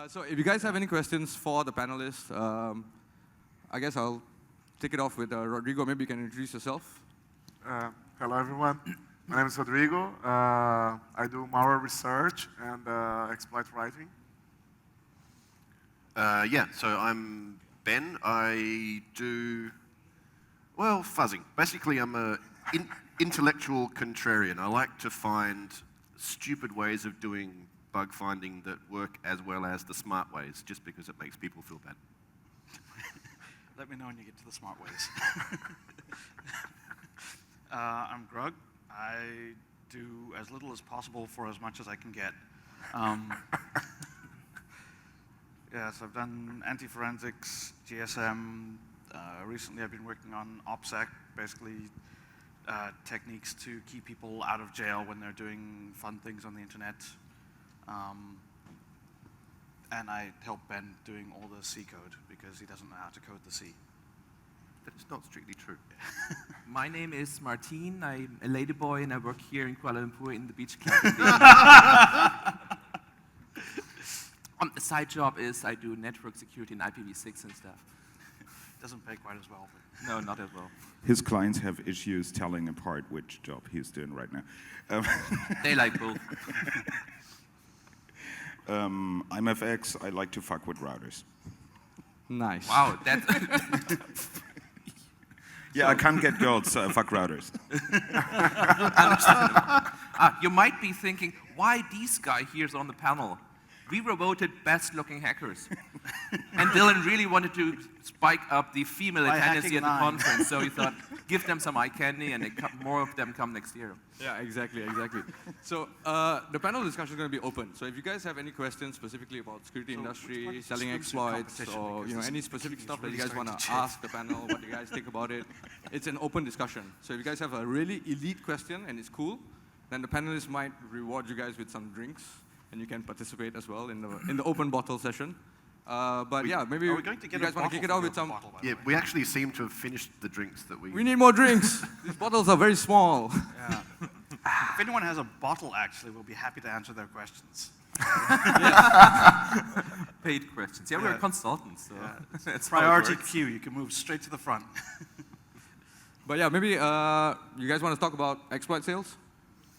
So if you guys have any questions for the panelists, I guess I'll take it off with Rodrigo. Maybe you can introduce yourself. Hello, everyone. My name is Rodrigo. I do malware research and exploit writing. Yeah, so I'm Ben. I do, well, fuzzing. Basically, I'm a intellectual contrarian. I like to find stupid ways of doing bug finding that work as well as the smart ways, just because it makes people feel bad. Let me know when you get to the smart ways. I'm Grugq. I do as little as possible for as much as I can get. Yes, I've done anti-forensics, GSM. Recently I've been working on OPSEC, basically techniques to keep people out of jail when they're doing fun things on the internet. And I help Ben doing all the C code because he doesn't know how to code the C. That is not strictly true. My name is Martin. I'm a ladyboy and I work here in Kuala Lumpur in the beach club. The side job is I do network security and IPv6 and stuff. Doesn't pay quite as well. But No, not as well. His clients have issues telling apart which job he's doing right now. They like both. I'm FX. I like to fuck with routers. Nice. Wow, that. Yeah, I can't get girls, so I fuck routers. You might be thinking, why this guy here is on the panel? We were voted best-looking hackers. And Dylan really wanted to spike up the female By attendance at the hacking conference, so he thought, give them some eye candy and more of them come next year. Yeah, exactly. So the panel discussion is going to be open. So if you guys have any questions specifically about security industry, selling exploits, or any specific stuff that you guys want to ask the panel, what you guys think about it, it's an open discussion. So if you guys have a really elite question and it's cool, then the panelists might reward you guys with some drinks, and you can participate as well in the open bottle session. But yeah, maybe you guys want to kick it off with some. Yeah, we actually seem to have finished the drinks that we. We need more drinks. These bottles are very small. yeah. If anyone has a bottle, actually, we'll be happy to answer their questions. Paid questions. Yeah, we're consultants, so it's Priority queue. You can move straight to the front. But yeah, maybe you guys want to talk about exploit sales?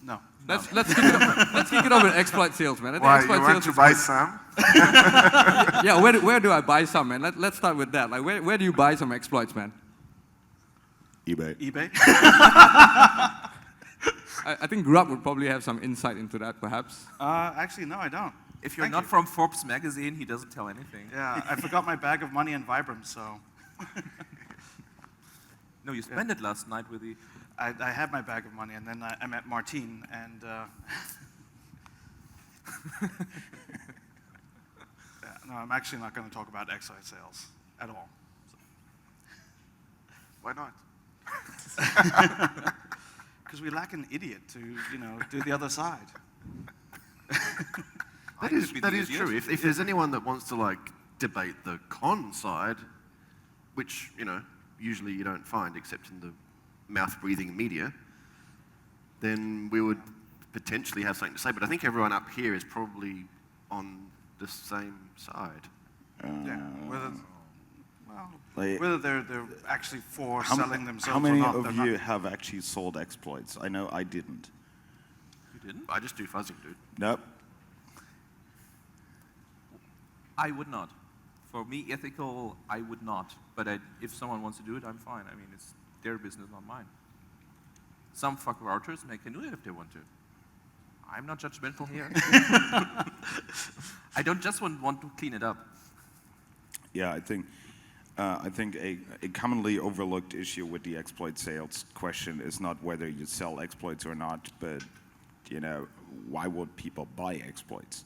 No. Let's kick it off with exploit sales, man. Why, you want to buy some? Yeah, where do I buy some, man? Let's start with that. Like, where do you buy some exploits, man? eBay. eBay? I think Grugq would probably have some insight into that, perhaps. Actually, no, I don't. If you're Thank not you. from Forbes magazine, he doesn't tell anything. Yeah, I forgot my bag of money in Vibram, so. No, you spent it last night with the. I had my bag of money, and then I met Martin, and no, I'm actually not going to talk about exploit sales at all. So. Why not? Because we lack an idiot to, do the other side. That is true. If there's anyone that wants to debate the con side, which usually you don't find except in the mouth-breathing media, then we would potentially have something to say. But I think everyone up here is probably on the same side. Yeah. Whether they're actually for selling themselves How many or not. of you have actually sold exploits? I know I didn't. You didn't? I just do fuzzing, dude. Nope. I would not. For me, ethical, I would not. But if someone wants to do it, I'm fine. I mean, it's their business, not mine. Some fuck routers, and they can do it if they want to. I'm not judgmental here. I don't just want to clean it up. Yeah, I think a commonly overlooked issue with the exploit sales question is not whether you sell exploits or not, but why would people buy exploits?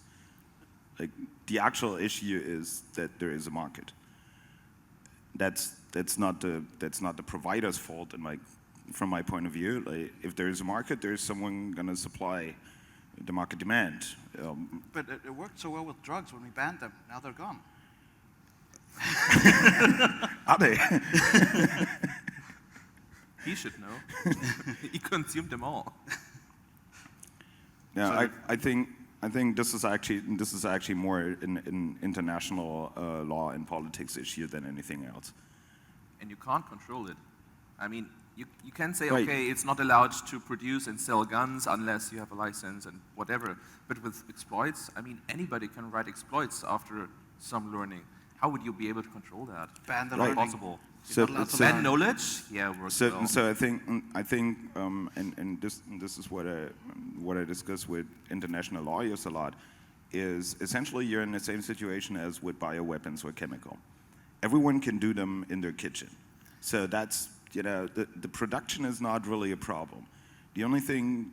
Like, the actual issue is that there is a market. That's not the provider's fault, and from my point of view, if there is a market, there's someone going to supply the market demand. But it worked so well with drugs when we banned them. Now they're gone. Are they? He should know. He consumed them all. Yeah, I think I think this is actually more an international law and politics issue than anything else. And you can't control it. I mean, you can say, Right. okay, it's not allowed to produce and sell guns unless you have a license and whatever. But with exploits, I mean, anybody can write exploits after some learning. How would you be able to control that? Ban the Not learning. possible. So- You're not allowed to so- Ban learn. knowledge? Yeah, works well. So I think, and this is what I discuss with international lawyers a lot, is essentially you're in the same situation as with bioweapons or chemical. Everyone can do them in their kitchen. So that's, the production is not really a problem. The only thing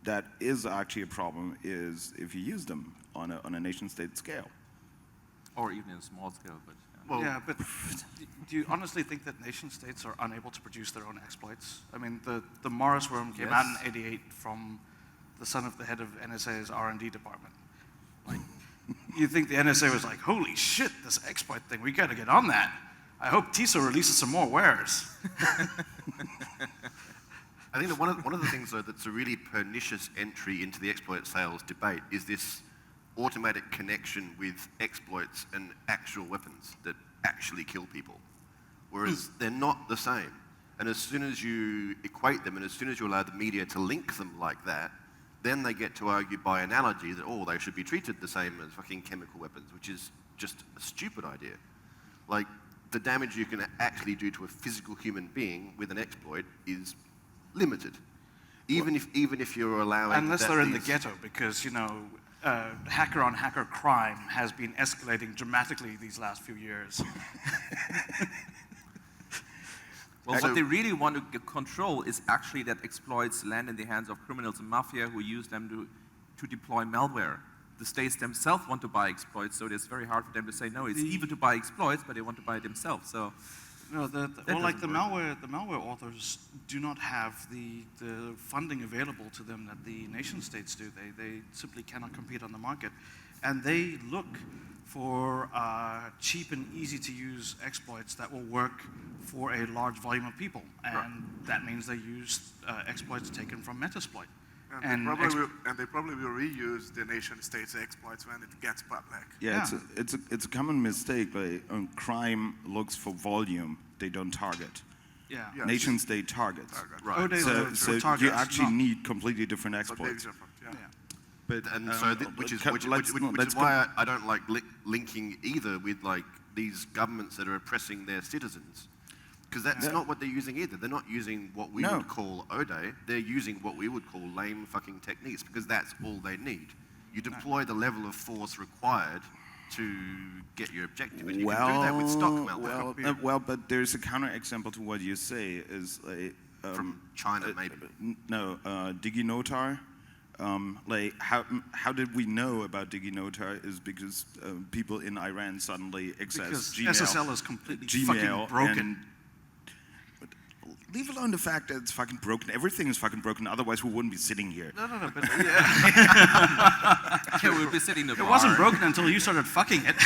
that is actually a problem is if you use them on a nation-state scale. Or even in a small scale, but Well, Yeah, but do you honestly think that nation states are unable to produce their own exploits? I mean, the Morris worm came out in '88 from the son of the head of NSA's R&D department. Like, you think the NSA was like, holy shit, this exploit thing, we gotta get on that. I hope TISA releases some more wares. I think that one of the things, though, that's a really pernicious entry into the exploit sales debate is this automatic connection with exploits and actual weapons that actually kill people, whereas they're not the same. And as soon as you equate them and as soon as you allow the media to link them like that, then they get to argue by analogy that, oh, they should be treated the same as fucking chemical weapons, which is just a stupid idea. Like, the damage you can actually do to a physical human being with an exploit is limited. Even if you're allowing Unless that they're in the these- ghetto, because, hacker-on-hacker crime has been escalating dramatically these last few years. well, So- what they really want to control is actually that exploits land in the hands of criminals and mafia who use them to deploy malware. The states themselves want to buy exploits, so it's very hard for them to say, no, it's evil to buy exploits, but they want to buy it themselves. So No, the doesn't malware authors do not have the funding available to them that the nation states do. They simply cannot compete on the market, and they look for cheap and easy to use exploits that will work for a large volume of people, and that means they use exploits taken from Metasploit. And they probably will reuse the nation state's exploits when it gets public. Yeah, it's a common mistake. Like, crime looks for volume; they don't target. Yeah. Yes. Nation state targets. Right. Oh, they So, don't so target, you actually not- need completely different But big exploits. different, yeah. But And so, which is let's why I don't like linking either with like these governments that are oppressing their citizens, because that's not what they're using either. They're not using what we would call ODE. They're using what we would call lame fucking techniques, because that's all they need. You deploy the level of force required to get your objective, and you can do that with stock malware. Well, but there's a counterexample to what you say is like From China, maybe. No, DigiNotar. Like how did we know about DigiNotar is because people in Iran suddenly accessed Because Gmail. SSL is completely Gmail fucking broken. But leave alone the fact that it's fucking broken. Everything is fucking broken. Otherwise, we wouldn't be sitting here. No, but yeah, we'll be sitting in the it bar. wasn't broken until you started fucking it.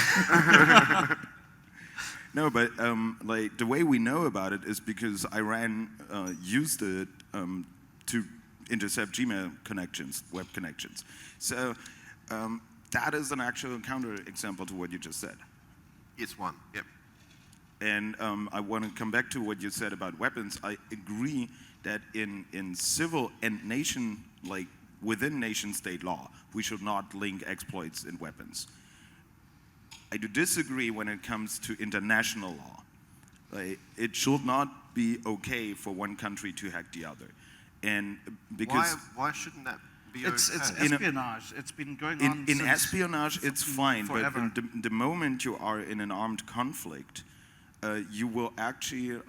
No, but like the way we know about it is because Iran used it to intercept Gmail connections, web connections. So that is an actual counterexample to what you just said. It's one. Yep. And I want to come back to what you said about weapons. I agree that in civil and nation, like within nation state law, we should not link exploits in weapons. I do disagree when it comes to international law. Like, it should not be okay for one country to hack the other. And because why shouldn't that be It's okay? espionage. It's been going on in since espionage, it's fine, forever. but the moment you are in an armed conflict, you will actually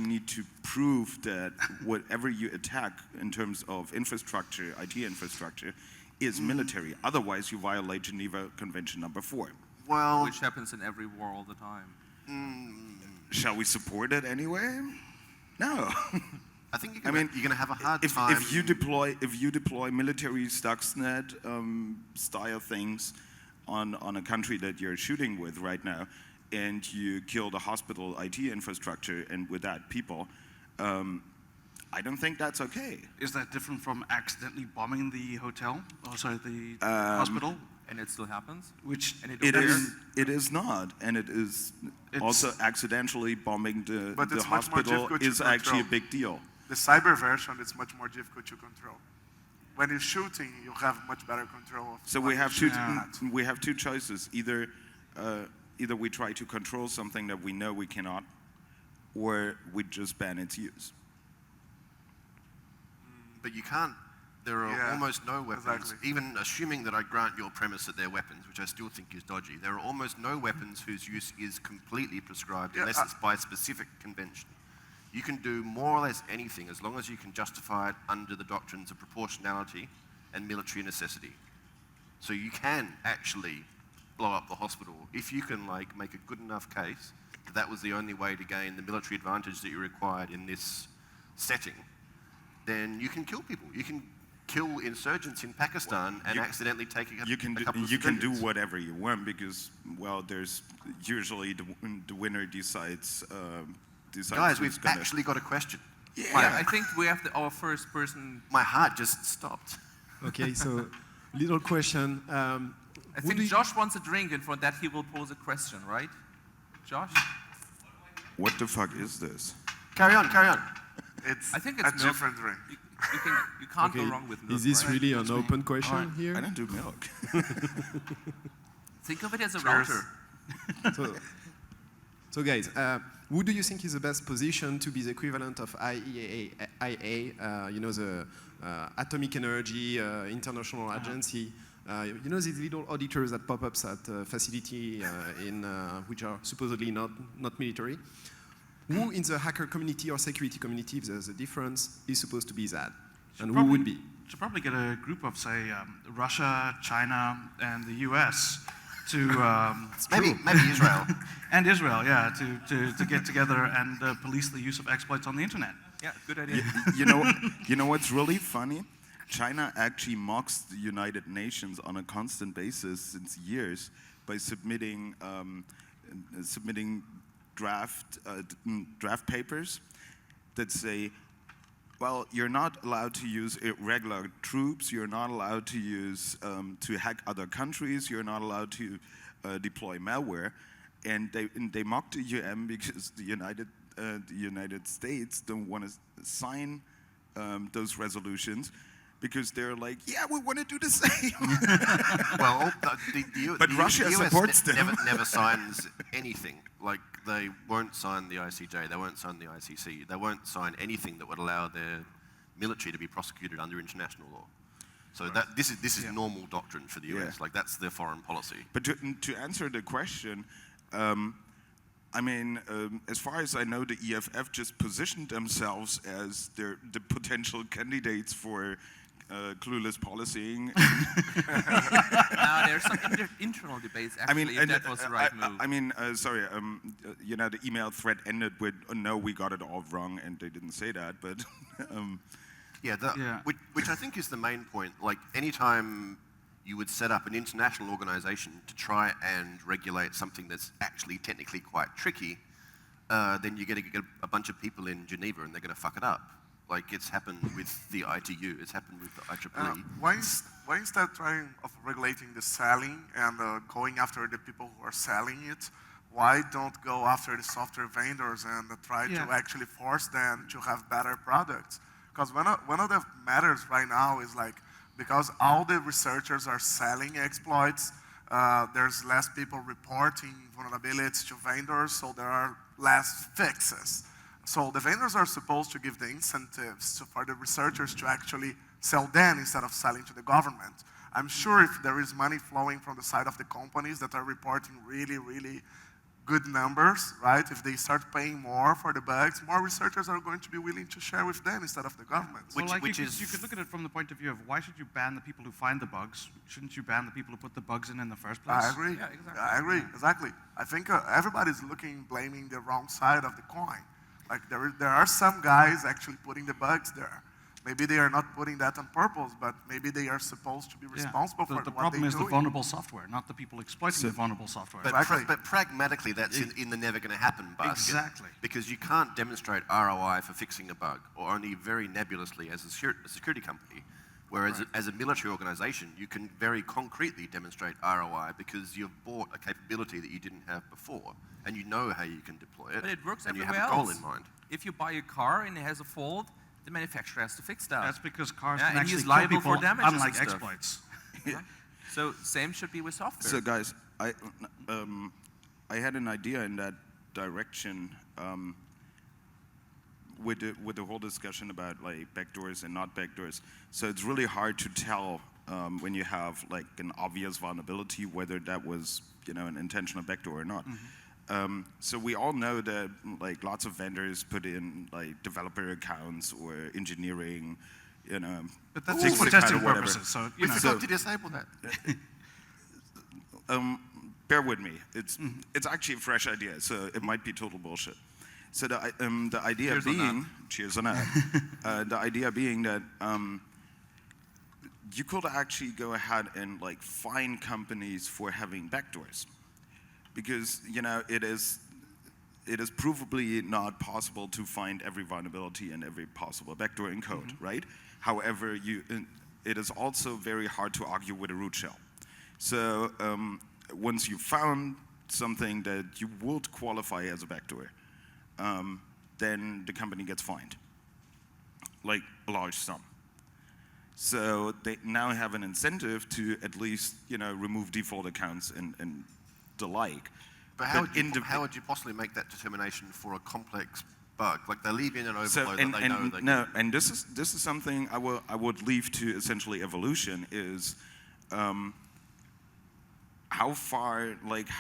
need to prove that whatever you attack in terms of infrastructure, IT infrastructure, is military. Otherwise, you violate Geneva Convention number 4. Well, Which happens in every war all the time. Shall we support it anyway? No. I think you're going to have a hard time. If you deploy military Stuxnet style things on a country that you're shooting with right now, and you kill the hospital IT infrastructure and with that people, I don't think that's okay. Is that different from accidentally bombing the hotel? Oh, sorry, the hospital? And it still happens? Which And It is not, and it is also accidentally bombing the But it's much more hospital difficult to is actually a control. big deal. The cyber version is much more difficult to control. When you're shooting, you have much better control of So what we you're have shooting at. we have two choices. Either we try to control something that we know we cannot, or we just ban its use. But you can't. There are almost no weapons, exactly. even assuming that I grant your premise that they're weapons, which I still think is dodgy. There are almost no weapons whose use is completely prescribed unless it's by specific convention. You can do more or less anything as long as you can justify it under the doctrines of proportionality and military necessity. So you can actually blow up the hospital if you can make a good enough case that that was the only way to gain the military advantage that you required in this setting. Then you can kill people. You can kill insurgents in Pakistan and accidentally take a couple of You can do civilians. whatever you want because, well, there's usually the winner decides. Guys, who's we've gonna- actually got a question. Yeah, I think we have our first person. My heart just stopped. Okay, so little question. I think Josh wants a drink, and for that he will pose a question, right? Josh? What the fuck is this? Carry on, carry on. It's I think a it's milk. different drink. You can't go Okay, wrong with milk. is this right? really an open question I here? don't do milk. Think of it as a Cheers. router. So guys, who do you think is the best position to be the equivalent of IAEA, you know, the Atomic Energy International Agency? You know these little auditors that pop up at facility which are supposedly not military? Who in the hacker community or security community, if there's a difference, is supposed to be that? And who would be? Should probably get a group of, say, Russia, China, and the US to Maybe Israel. and Israel, yeah, to get together and police the use of exploits on the internet. Yeah, good idea. You know what's really funny? China actually mocks the United Nations on a constant basis since years by submitting draft papers that say, well, you're not allowed to use irregular troops, you're not allowed to use to hack other countries, you're not allowed to deploy malware, and they mock the UN because the United States don't want to sign those resolutions because they're like, yeah, we want to do the same. Well, But Russia US supports them. never signs anything. Like, they won't sign the ICJ, they won't sign the ICC, they won't sign anything that would allow their military to be prosecuted under international law. So this is normal doctrine for the US. Yeah. Like, that's their foreign policy. But to answer the question, I mean, as far as I know, the EFF just positioned themselves as the potential candidates for clueless policing. Now there's some internal debates actually if that was the right move. Sorry, you know, the email thread ended with, oh, no, we got it all wrong, and they didn't say that, but... Which I think is the main point. Like, anytime you would set up an international organization to try and regulate something that's actually technically quite tricky, then you're going to get a bunch of people in Geneva and they're going to fuck it up. Like, it's happened with the ITU, it's happened with the IEEE. Why instead trying of regulating the selling and going after the people who are selling it? Why don't go after the software vendors and try to actually force them to have better products? Because one of the matters right now is like, because all the researchers are selling exploits, there's less people reporting vulnerabilities to vendors, so there are less fixes. So the vendors are supposed to give the incentives for the researchers to actually sell them instead of selling to the government. I'm sure if there is money flowing from the side of the companies that are reporting really, really good numbers, right? If they start paying more for the bugs, more researchers are going to be willing to share with them instead of the government. You could look at it from the point of view of why should you ban the people who find the bugs? Shouldn't you ban the people who put the bugs in the first place? I agree. Yeah, exactly. I agree, exactly. I think everybody's blaming the wrong side of the coin. Like there are some guys actually putting the bugs there. Maybe they are not putting that on purpose, but maybe they are supposed to be responsible for what they do. The problem is the vulnerable software, not the people exploiting the vulnerable software. But pragmatically, that's in the never going to happen basket. Exactly. Because you can't demonstrate ROI for fixing a bug, or only very nebulously as a security company. Whereas as a military organization, you can very concretely demonstrate ROI because you've bought a capability that you didn't have before, and you know how you can deploy it. But it works and you everywhere have a goal else. in mind. If you buy a car and it has a fault, the manufacturer has to fix that. That's because cars Yeah, can and actually he's kill liable people, for damages and unlike stuff. exploits. So same should be with software. So guys, I had an idea in that direction with the whole discussion about like backdoors and not backdoors. So it's really hard to tell when you have like an obvious vulnerability whether that was an intentional backdoor or not. So we all know that like lots of vendors put in like developer accounts or engineering, But that's just for testing purposes. So We forgot to disable that. bear with me. It's actually a fresh idea, so it might be total bullshit. So the idea Cheers being, cheers on that. The idea being that you could actually go ahead and like fine companies for having backdoors, because it is provably not possible to find every vulnerability and every possible backdoor in code, right? However, it is also very hard to argue with a root shell. So once you found something that you would qualify as a backdoor, then the company gets fined, like a large sum. So they now have an incentive to at least remove default accounts and the like. But how would you possibly make that determination for a complex bug? Like they leave in an overflow that they know. No, and this is something I would leave to essentially evolution is how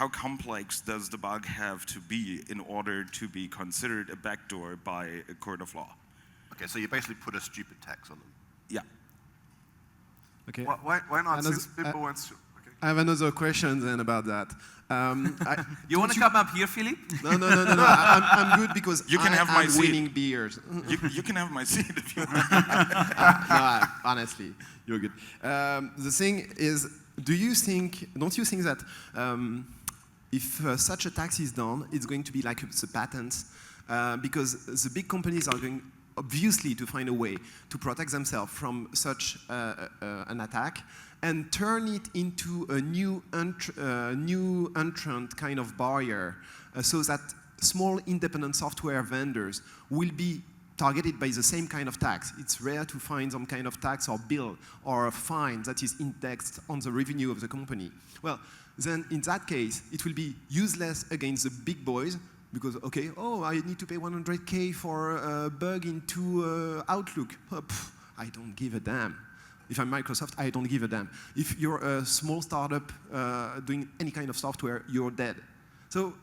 complex does the bug have to be in order to be considered a backdoor by a court of law? Okay, so you basically put a stupid tax on them. Yeah. Okay. Why not? Since people want to. I have another question then about that. You want to come up here, Philippe? No. I'm good because you can have my seat. winning beers. You can have my seat if you want. No, honestly, you're good. The thing is, don't you think that if such a tax is done, it's going to be like the patents? Because the big companies are going obviously to find a way to protect themselves from such an attack and turn it into a new entrant kind of barrier so that small independent software vendors will be targeted by the same kind of tax. It's rare to find some kind of tax or bill or a fine that is indexed on the revenue of the company. Well, then in that case, it will be useless against the big boys because, okay, I need to pay 100K for a bug into Outlook. I don't give a damn. If I'm Microsoft, I don't give a damn. If you're a small startup doing any kind of software, you're dead. So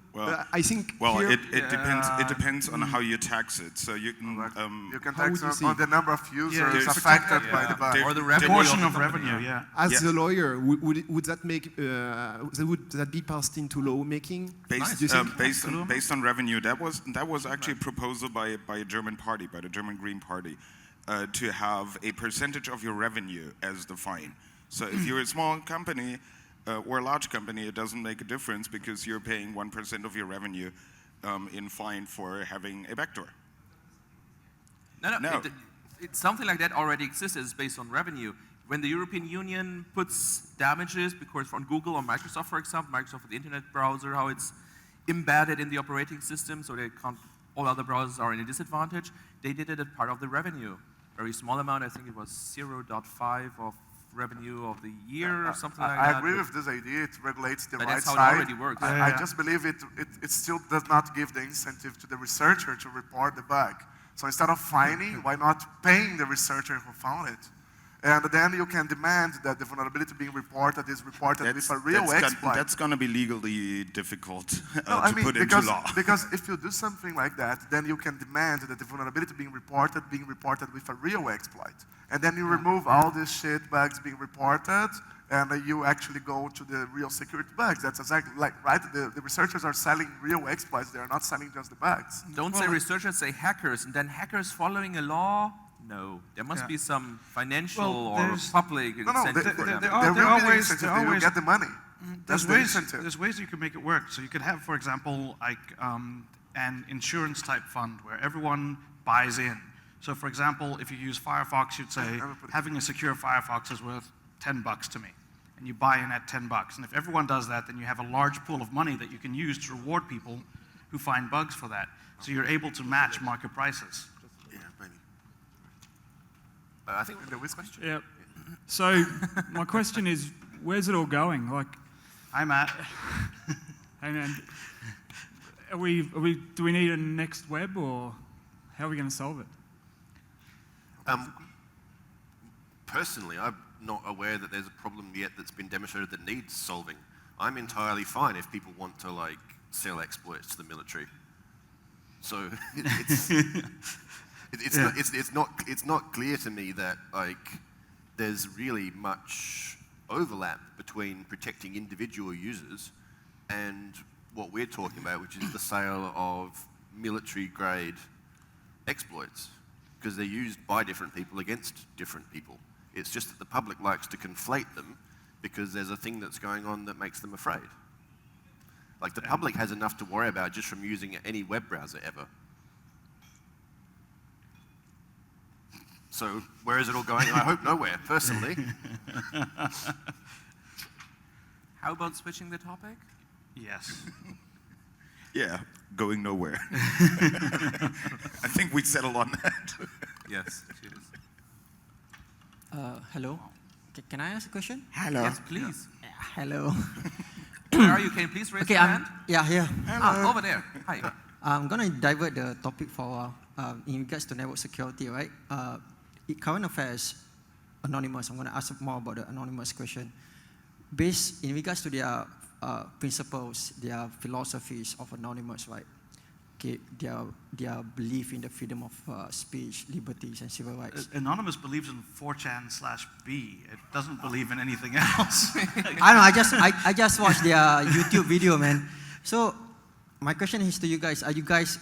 I think here, it depends on how you tax it. So you can tax on the number of users affected by the bug, or the revenue portion of revenue. Yeah. As a lawyer, would that make would that be passed into lawmaking? Based on revenue, that was actually a proposal by a German party, by the German Green Party, to have a percentage of your revenue as the fine. So if you're a small company. Or a large company, it doesn't make a difference because you're paying 1% of your revenue in fine for having a backdoor. No. It's something like that already exists. It's based on revenue. When the European Union puts damages, because on Google or Microsoft, for example, Microsoft with the internet browser, how it's embedded in the operating system, so they can't, all other browsers are in a disadvantage. They did it as part of the revenue. Very small amount. I think it was 0.5 of revenue of the year or something like that. I agree with this idea. It regulates the right that's how side. it already works. I just believe it still does not give the incentive to the researcher to report the bug. So instead of fining, why not paying the researcher who found it? And then you can demand that the vulnerability being reported is reported with a real exploit. That's going to be legally difficult to put because, into law. Because if you do something like that, then you can demand that the vulnerability being reported with a real exploit. And then you remove all these shit bugs being reported, and you actually go to the real security bugs. That's exactly right? The researchers are selling real exploits. They are not selling just the bugs. Don't say researchers, say hackers. And then hackers following a law No, there must be some financial Well, or public incentive for them. there are ways. There are They will ways. get the money. That's the incentive. There's ways you can make it work. So you could have, for example, like an insurance type fund where everyone buys in. So for example, if you use Firefox, you'd say having a secure Firefox is worth $10 to me, and you buy in at $10. And if everyone does that, then you have a large pool of money that you can use to reward people who find bugs for that. So you're able to match market prices. Yeah, maybe. I think The whiz question. Yeah. So my question is, where's it all going? Like, Hi, Matt. hey man, do we need a next web, or how are we going to solve it? Personally, I'm not aware that there's a problem yet that's been demonstrated that needs solving. I'm entirely fine if people want to like sell exploits to the military. So it's not clear to me that like there's really much overlap between protecting individual users and what we're talking about, which is the sale of military-grade exploits, because they're used by different people against different people. It's just that the public likes to conflate them because there's a thing that's going on that makes them afraid. Like the public has enough to worry about just from using any web browser ever. So where is it all going? I hope nowhere, personally. How about switching the topic? Yes. Yeah, going nowhere. I think we settled on that. Yes, cheers. Hello. Can I ask a question? Hello. Yes, please. Hello. Where are you? Can you please raise Okay, your hand? yeah, here. Over there. Hi. I'm going to divert the topic for a while. In regards to network security, right? Current affairs, anonymous. I'm going to ask more about the anonymous question. Based in regards to their principles, their philosophies of anonymous, right? Okay, their belief in the freedom of speech, liberties, and civil rights. Anonymous believes in 4chan/B. It doesn't believe in anything else. I know. I just watched their YouTube video, man. So my question is to you guys: are you guys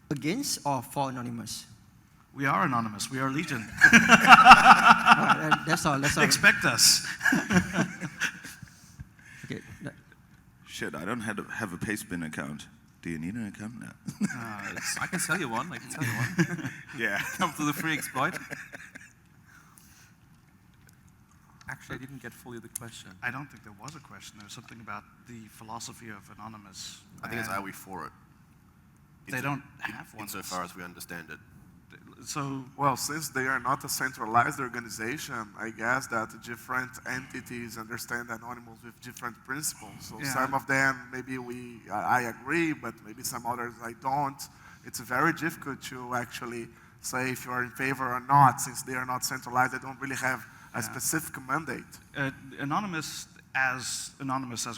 against or for anonymous? We are anonymous. We are Legion. That's all. That's all. Expect us. Okay. Shit, I don't have a Pastebin account. Do you need an account? No. I can sell you one. I can sell you one. Yeah. Come to the free exploit. Actually, I didn't get fully the question. I don't think there was a question. There was something about the philosophy of anonymous. I think it's are we for it? They don't have one. Insofar as we understand it. So, Well, since they are not a centralized organization, I guess that different entities understand anonymous with different principles. So Yeah. some of them, maybe I agree, but maybe some others I don't. It's very difficult to actually say if you are in favor or not, since they are not centralized. They don't really have a specific mandate. anonymous as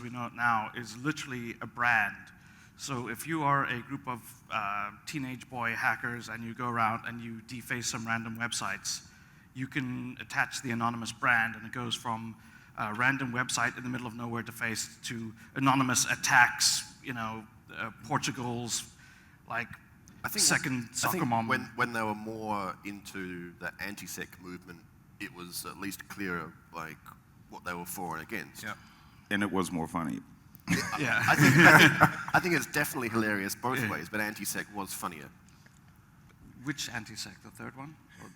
we know it now is literally a brand. So if you are a group of teenage boy hackers and you go around and you deface some random websites, you can attach the anonymous brand, and it goes from a random website in the middle of nowhere defaced to anonymous attacks, Portugal's second soccer mom. When they were more into the anti-sec movement, it was at least clearer what they were for and against. Yeah. And it was more funny. Yeah. I think it's definitely hilarious both ways, but anti-sec was funnier. Which anti-sec? The third one? Or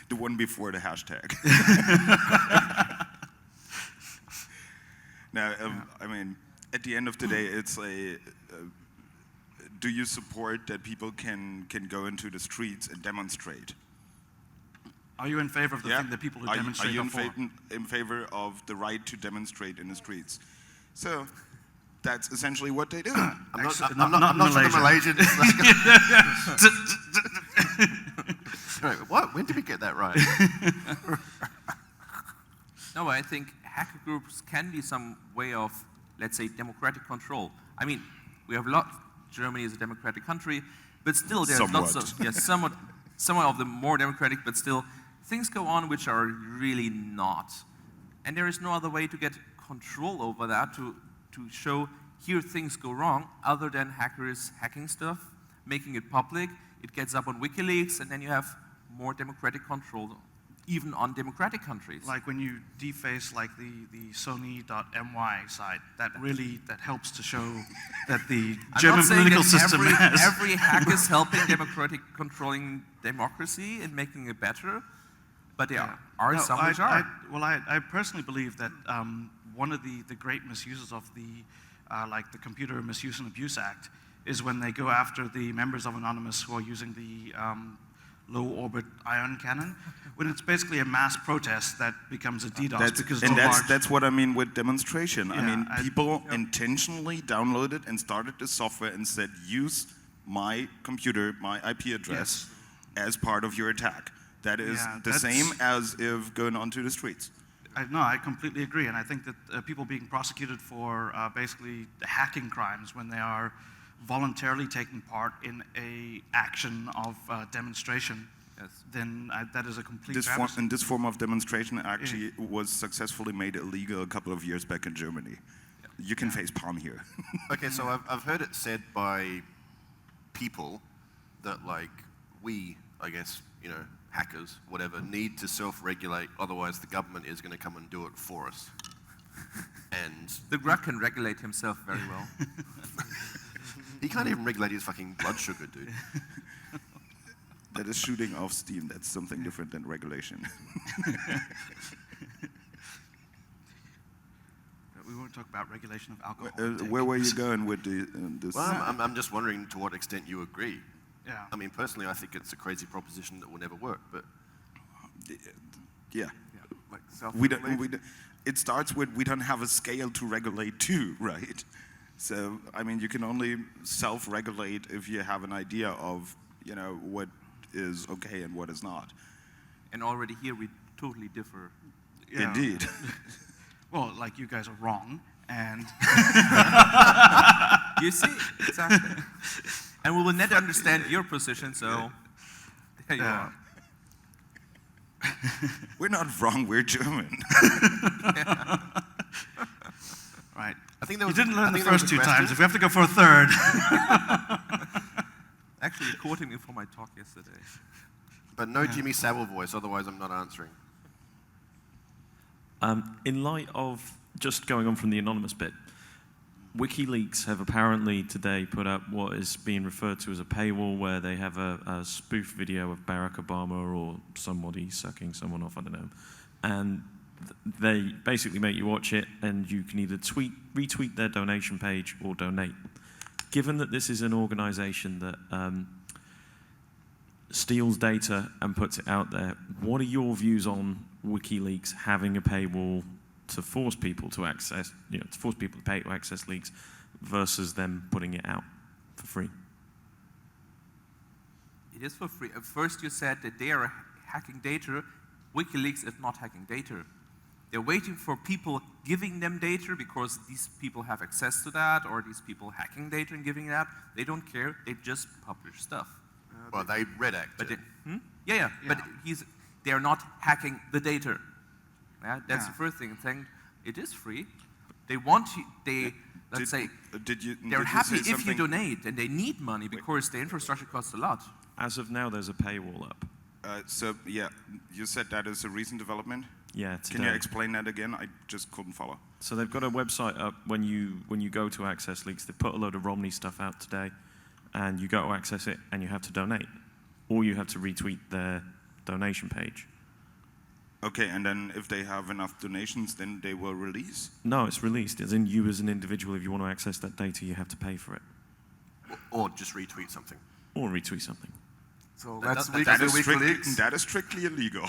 The one before the hashtag. Now, I mean, at the end of the day, it's do you support that people can go into the streets and demonstrate? Are you in favor of the thing that people who demonstrate are you for? in favor of the right to demonstrate in the streets? So that's essentially what they do. I'm not sure Malaysia. the Malaysian. Sorry, what? When did we get that right? No, I think hacker groups can be some way of, let's say, democratic control. I mean, we have a lot. Germany is a democratic country, but still there's lots of, somewhat of the more democratic, but still things go on which are really not. And there is no other way to get control over that, to show here things go wrong, other than hackers hacking stuff, making it public. it gets up on WikiLeaks, and then you have more democratic control, even on democratic countries. Like when you deface like the Sony.my site, that helps to show that the German political system has. Every hack is helping controlling democracy and making it better, but there are some which are. I personally believe that one of the great misuses of the Computer Misuse and Abuse Act is when they go after the members of Anonymous who are using the low-orbit ion cannon, when it's basically a mass protest that becomes a DDoS. That's what I mean with demonstration. Yeah, I mean, people intentionally downloaded and started the software and said, use my computer, my IP address as part of your attack. That is the same as if going onto the streets. I completely agree, and I think that people being prosecuted for basically hacking crimes when they are voluntarily taking part in a action of demonstration, then that is a complete travesty. And this form of demonstration actually was successfully made illegal a couple of years back in Germany. Yeah. You can face palm here. Okay, so I've heard it said by people that we, I guess, hackers, whatever, need to self-regulate, otherwise the government is going to come and do it for us. And the Grugq can regulate himself very well. He can't even regulate his fucking blood sugar, dude. That is shooting off steam. That's something different than regulation. We won't talk about regulation of alcohol. Where were you going with this? Well, I'm just wondering to what extent you agree. Yeah. I mean, personally, I think it's a crazy proposition that will never work, but... Yeah. It starts with we don't have a scale to regulate to, right? So, I mean, you can only self-regulate if you have an idea of, what is okay and what is not. And already here we totally differ. Yeah. Indeed. Well, you guys are wrong, and... You see, exactly. And we will never understand your position, so there you are. We're not wrong, we're German. Right. I think you didn't learn the first two times. If we have to go for a third. Actually, you're quoting me from my talk yesterday. But no Jimmy Savile voice, otherwise I'm not answering. In light of just going on from the anonymous bit, WikiLeaks have apparently today put up what is being referred to as a paywall, where they have a spoof video of Barack Obama or somebody sucking someone off, I don't know. And they basically make you watch it, and you can either retweet their donation page or donate. Given that this is an organization that steals data and puts it out there, what are your views on WikiLeaks having a paywall to force people to access, to force people to pay to access leaks versus them putting it out for free? It is for free. At first you said that they are hacking data. WikiLeaks is not hacking data. They're waiting for people giving them data because these people have access to that, or these people hacking data and giving that. They don't care. They just publish stuff. Well, they red act. But but they're not hacking the data. Yeah, that's the first thing. Saying it is free. They want you, they're happy if you donate, and they need money because the infrastructure costs a lot. As of now, there's a paywall up. You said that is a recent development? Yeah, today. Can you explain that again? I just couldn't follow. So they've got a website up when you go to access leaks. They put a load of Romney stuff out today, and you go to access it, and you have to donate, or you have to retweet their donation page. Okay, and then if they have enough donations, then they will release? No, it's released. As in, you as an individual, if you want to access that data, you have to pay for it. Or just retweet something. Or retweet something. So that is strictly illegal.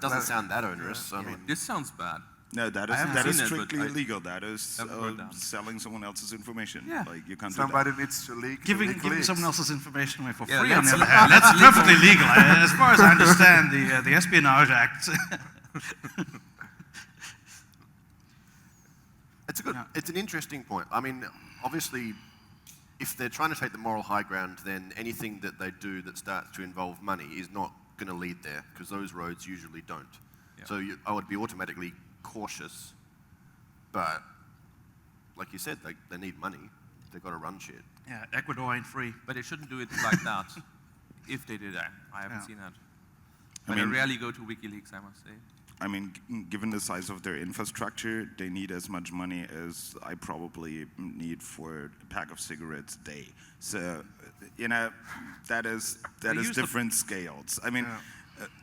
Doesn't sound that onerous. I mean, this sounds bad. No, that is strictly illegal. That is selling someone else's information. Yeah. You can't Somebody do that. needs to leak. Giving someone else's information away for free, on the other hand, that's perfectly legal. As far as I understand the Espionage Act. It's an interesting point. I mean, obviously, if they're trying to take the moral high ground, then anything that they do that starts to involve money is not going to lead there, because those roads usually don't. Yeah. So I would be automatically cautious, but like you said, they need money. They've got to run shit. Yeah, Ecuador ain't free. But they shouldn't do it like that. If they did that, I haven't seen that. But I rarely go to WikiLeaks, I must say. I mean, given the size of their infrastructure, they need as much money as I probably need for a pack of cigarettes a day. So, you know, that is different scales. I mean,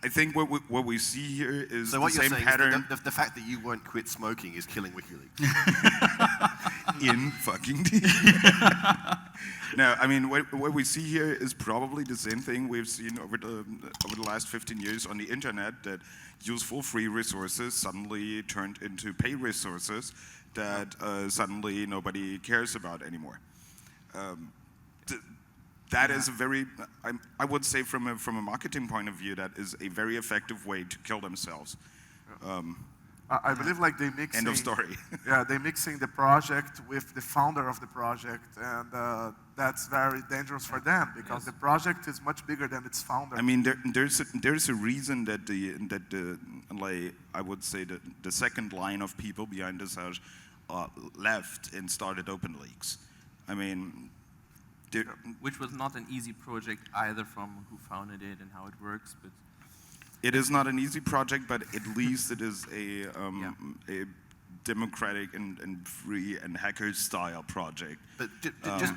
I think what we see here is the same pattern. Is the fact that you won't quit smoking is killing WikiLeaks. In fucking D. No, I mean, what we see here is probably the same thing we've seen over the last 15 years on the internet, that useful free resources suddenly turned into pay resources that suddenly nobody cares about anymore. That is a very, I would say from a marketing point of view, that is a very effective way to kill themselves. I believe like they mixing. End of story. Yeah, they mixing the project with the founder of the project, and that's very dangerous for them because the project is much bigger than its founder. I mean, there's a reason that like I would say the second line of people behind this house left and started OpenLeaks. I mean, which was not an easy project either, from who founded it and how it works, but. It is not an easy project, but at least it is a democratic and free and hacker-style project. But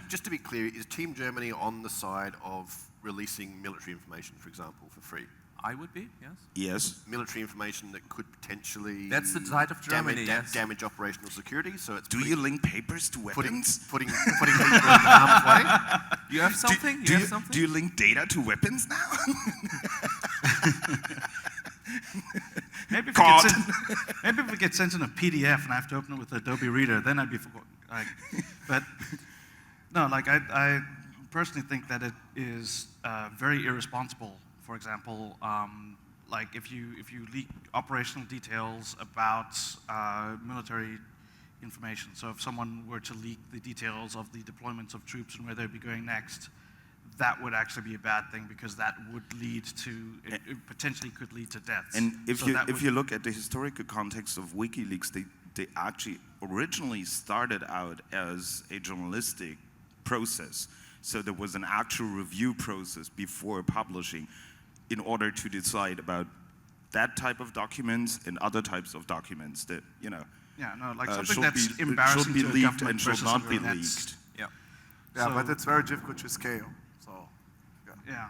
just to be clear, is Team Germany on the side of releasing military information, for example, for free? I would be, yes. Yes. Military information that could potentially that's the side of Germany, damage operational security. So it's do you link papers to weapons? Putting people in harm's way. You have something? Do you link data to weapons now? Maybe if we get sent in a PDF and I have to open it with Adobe Reader, then I'd be forgotten. But no, like I personally think that it is very irresponsible. For example, like if you leak operational details about military information, so if someone were to leak the details of the deployments of troops and where they'd be going next, that would actually be a bad thing because that would lead to, it potentially could lead to deaths. And if you look at the historical context of WikiLeaks, they actually originally started out as a journalistic process. So there was an actual review process before publishing in order to decide about that type of documents and other types of documents that, you know, yeah, no, like something that's embarrassing should be to a leaked government and should versus not be something leaked. Yeah, so, but it's very difficult to scale. So, yeah,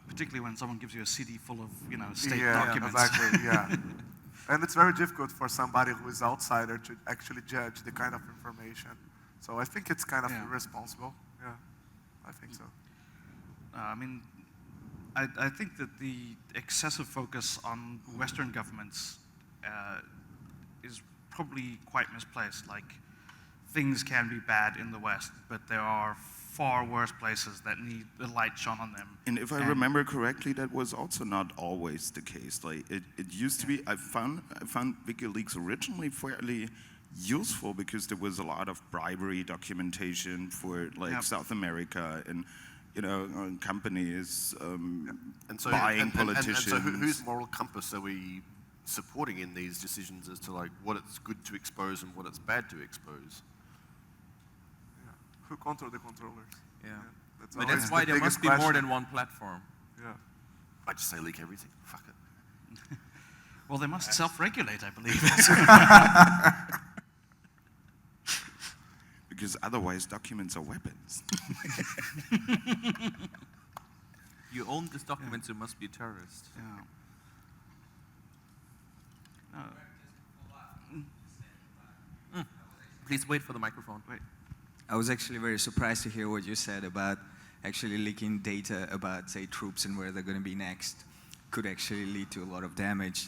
particularly when someone gives you a CD full of, you know, state Yeah, documents. exactly. Yeah, and it's very difficult for somebody who is outsider to actually judge the kind of information. So I think it's kind of irresponsible. Yeah, I think so. I mean, I think that the excessive focus on Western governments is probably quite misplaced. Like, things can be bad in the West, but there are far worse places that need the light shone on them. And if I remember correctly, that was also not always the case. Like it used to be. I found WikiLeaks originally fairly useful because there was a lot of bribery documentation for like South America and, you know, companies buying politicians. And so whose moral compass are we supporting in these decisions as to like what it's good to expose and what it's bad to expose? Yeah. Who control the controllers? Yeah. But that's why there must be more than one platform. Yeah. I just say leak everything. Fuck it. Well, they must self-regulate, I believe. Because otherwise documents are weapons. You own this document, so you must be a terrorist. Yeah. Please wait for the microphone. Wait. I was actually very surprised to hear what you said about actually leaking data about, say, troops and where they're going to be next could actually lead to a lot of damage.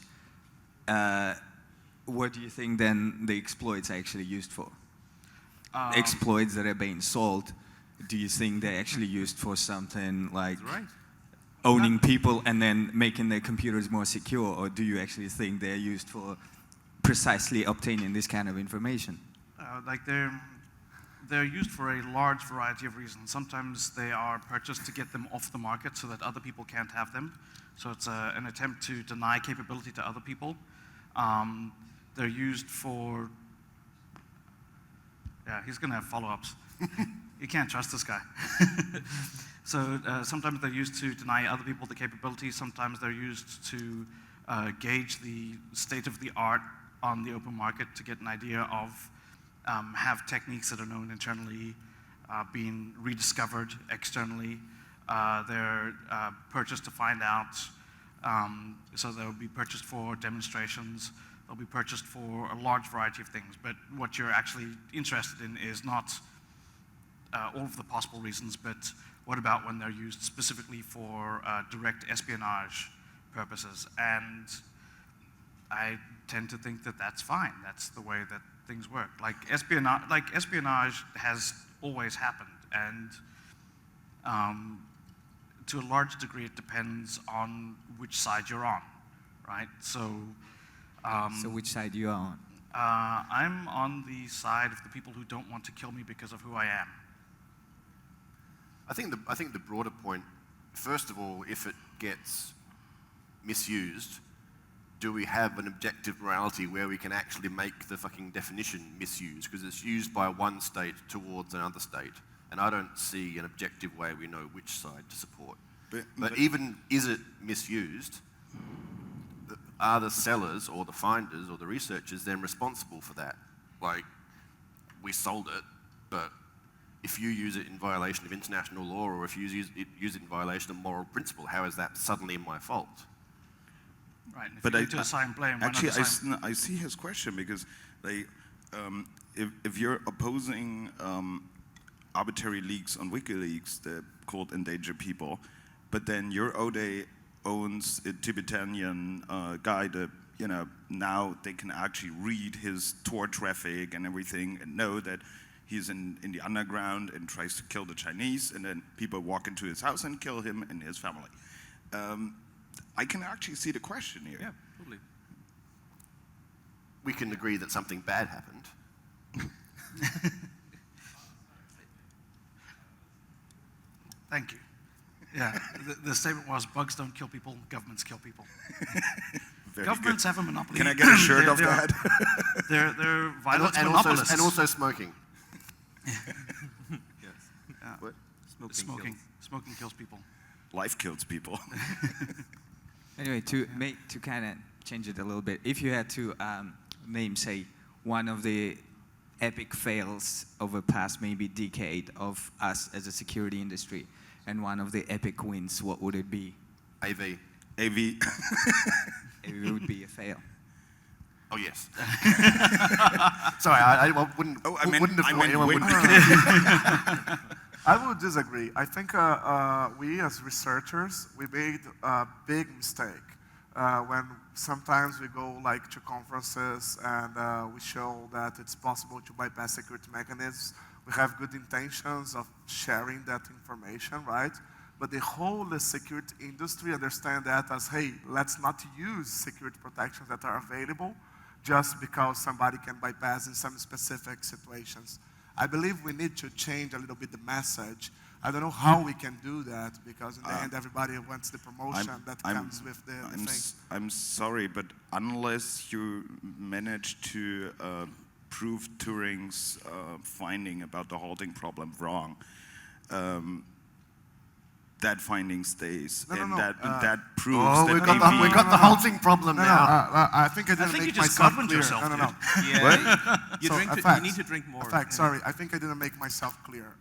What do you think then the exploits are actually used for? Exploits that are being sold, do you think they're actually used for something like owning people and then making their computers more secure, or do you actually think they're used for precisely obtaining this kind of information? Like they're used for a large variety of reasons. Sometimes they are purchased to get them off the market so that other people can't have them. So it's an attempt to deny capability to other people. They're used for, yeah, he's going to have follow-ups. You can't trust this guy. So sometimes they're used to deny other people the capabilities. Sometimes they're used to gauge the state of the art on the open market to get an idea of have techniques that are known internally being rediscovered externally. They're purchased to find out. So they'll be purchased for demonstrations. They'll be purchased for a large variety of things. But what you're actually interested in is not all of the possible reasons, but what about when they're used specifically for direct espionage purposes? And I tend to think that that's fine. That's the way that things work. Like espionage has always happened, and to a large degree, it depends on which side you're on, right? So. So which side you are on? I'm on the side of the people who don't want to kill me because of who I am. I think the broader point, first of all, if it gets misused, do we have an objective morality where we can actually make the fucking definition misuse? Because it's used by one state towards another state. And I don't see an objective way we know which side to support. But even, is it misused? Are the sellers or the finders or the researchers then responsible for that? Like, we sold it, but if you use it in violation of international law or if you use it in violation of moral principle, how is that suddenly my fault? Right, if you need to assign blame, actually, I see his question because if you're opposing arbitrary leaks on WikiLeaks, they're called endangered people, but then your Ode owns a Tibetan guy that, now they can actually read his Tor traffic and everything and know that he's in the underground and tries to kill the Chinese, and then people walk into his house and kill him and his family. I can actually see the question here. Yeah, totally. We can agree that something bad happened. Thank you. Yeah, the statement was, bugs don't kill people, governments kill people. Governments have a monopoly. Can I get a shirt of that? They're violent monopolists. And also smoking. Yes. Yeah. What? Smoking kills people. Life kills people. Anyway, to kind of change it a little bit, if you had to name, say, one of the epic fails of the past maybe decade of us as a security industry, and one of the epic wins, what would it be? AV. AV would be a fail. Oh, yes. Sorry, I wouldn't. Oh, I meant anyone would. I would disagree. I think we as researchers, we made a big mistake when sometimes we go like to conferences and we show that it's possible to bypass security mechanisms. We have good intentions of sharing that information, right? But the whole security industry understand that as, hey, let's not use security protections that are available just because somebody can bypass in some specific situations. I believe we need to change a little bit the message. I don't know how we can do that because in the end everybody wants the promotion that comes with the thing. I'm sorry, but unless you manage to prove Turing's finding about the halting problem wrong, that finding stays, that proves that we got the halting problem now. I think I didn't make myself clear. No. You need to drink more. Sorry, I think I didn't make myself clear.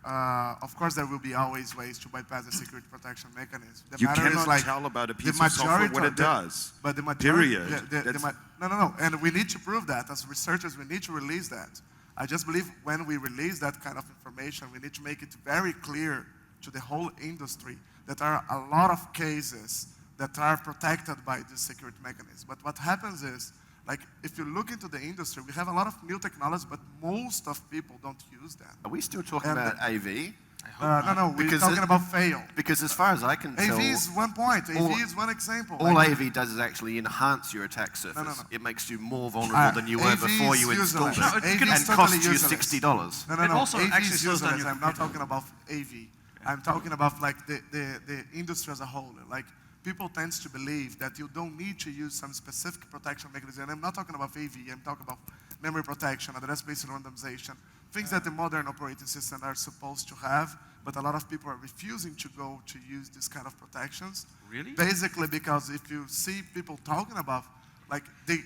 Of course, there will be always ways to bypass the security protection mechanism. You cannot tell about a piece of software what it does. But the majority, period. No. And we need to prove that. As researchers, we need to release that. I just believe when we release that kind of information, we need to make it very clear to the whole industry that are a lot of cases that are protected by this security mechanism. But what happens is, like, if you look into the industry, we have a lot of new technology, but most of people don't use that. Are we still talking about AV? No, we're talking about fail. Because as far as I can tell, AV is one point. AV is one example. All AV does is actually enhance your attack surface. No. It makes you more vulnerable than you were before you installed it. And costs you $60. No. It also AV actually is slows down useless. your I'm not talking about AV. I'm talking about like the industry as a whole. Like, people tend to believe that you don't need to use some specific protection mechanism. And I'm not talking about AV. I'm talking about memory protection, address-based randomization. things that the modern operating systems are supposed to have, but a lot of people are refusing to go to use this kind of protections. Really? Basically because if you see people talking about, like, they,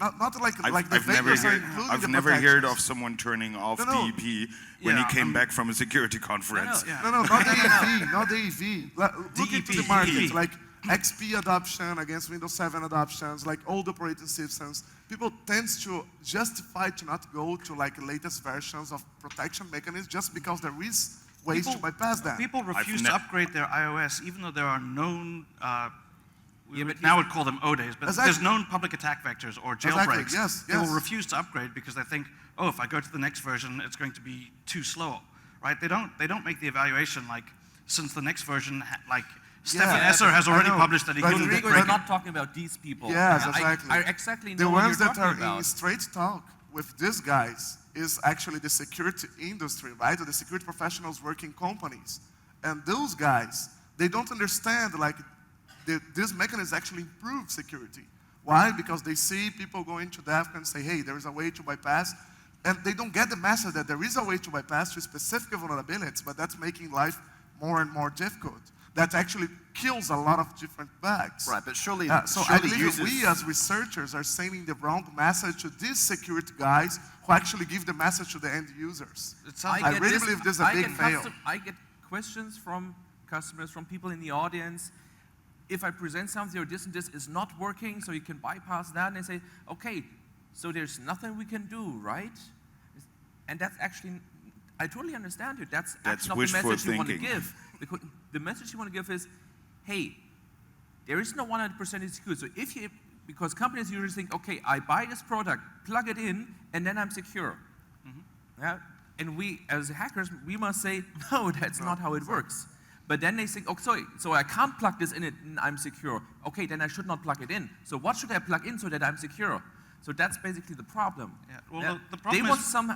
not like the I've never vendors are heard, including I've the never heard protections. of someone turning off No, no. DEP when he Yeah, came back from a security conference. No, not the EV, not the EV. Look into the market, like XP adoption against Windows 7 adoptions, like old operating systems. People tend to justify to not go to like latest versions of protection mechanisms just because there is ways to bypass that. People refuse to upgrade their iOS, even though there are known, we Yeah, would but now would call them O-days, but Exactly. there's known public attack vectors or Exactly, jailbreaks. yes, They will yes. refuse to upgrade because they think, oh, if I go to the next version, it's going to be too slow, right? They don't make the evaluation like, since the next version, Stefan Yeah, Esser has I already know. published that he But couldn't Rodrigo break is it. not talking about these people. Yes, I- exactly. I exactly The know what ones you're that talking are about. in straight talk with these guys is actually the security industry, right? Or the security professionals working companies. And those guys, they don't understand like this mechanism actually improves security. Why? Because they see people going to DEFCON and say, hey, there is a way to bypass. And they don't get the message that there is a way to bypass to specific vulnerabilities, but that's making life more and more difficult. That actually kills a lot of different bugs. Right, but surely, So I surely believe users, we as researchers are sending the wrong message to these security guys who actually give the message to the end users. I get really this- believe this is a I big get fail. I get questions from customers, from people in the audience. If I present something or this and this is not working, so you can bypass that, and they say, okay, so there's nothing we can do, right? And that's actually, I totally understand you. That's actually not the wishful message you want to thinking. give. The message you want to give is, hey, there is no 100% secure. So if you, because companies usually think, okay, I buy this product, plug it in, and then I'm secure. Yeah? And we, as hackers, we must say, no, that's not how it works. But then they think, oh, sorry, so I can't plug this in and I'm secure. Okay, then I should not plug it in. So what should I plug in so that I'm secure? So that's basically the problem. Yeah, well, Yeah. the problem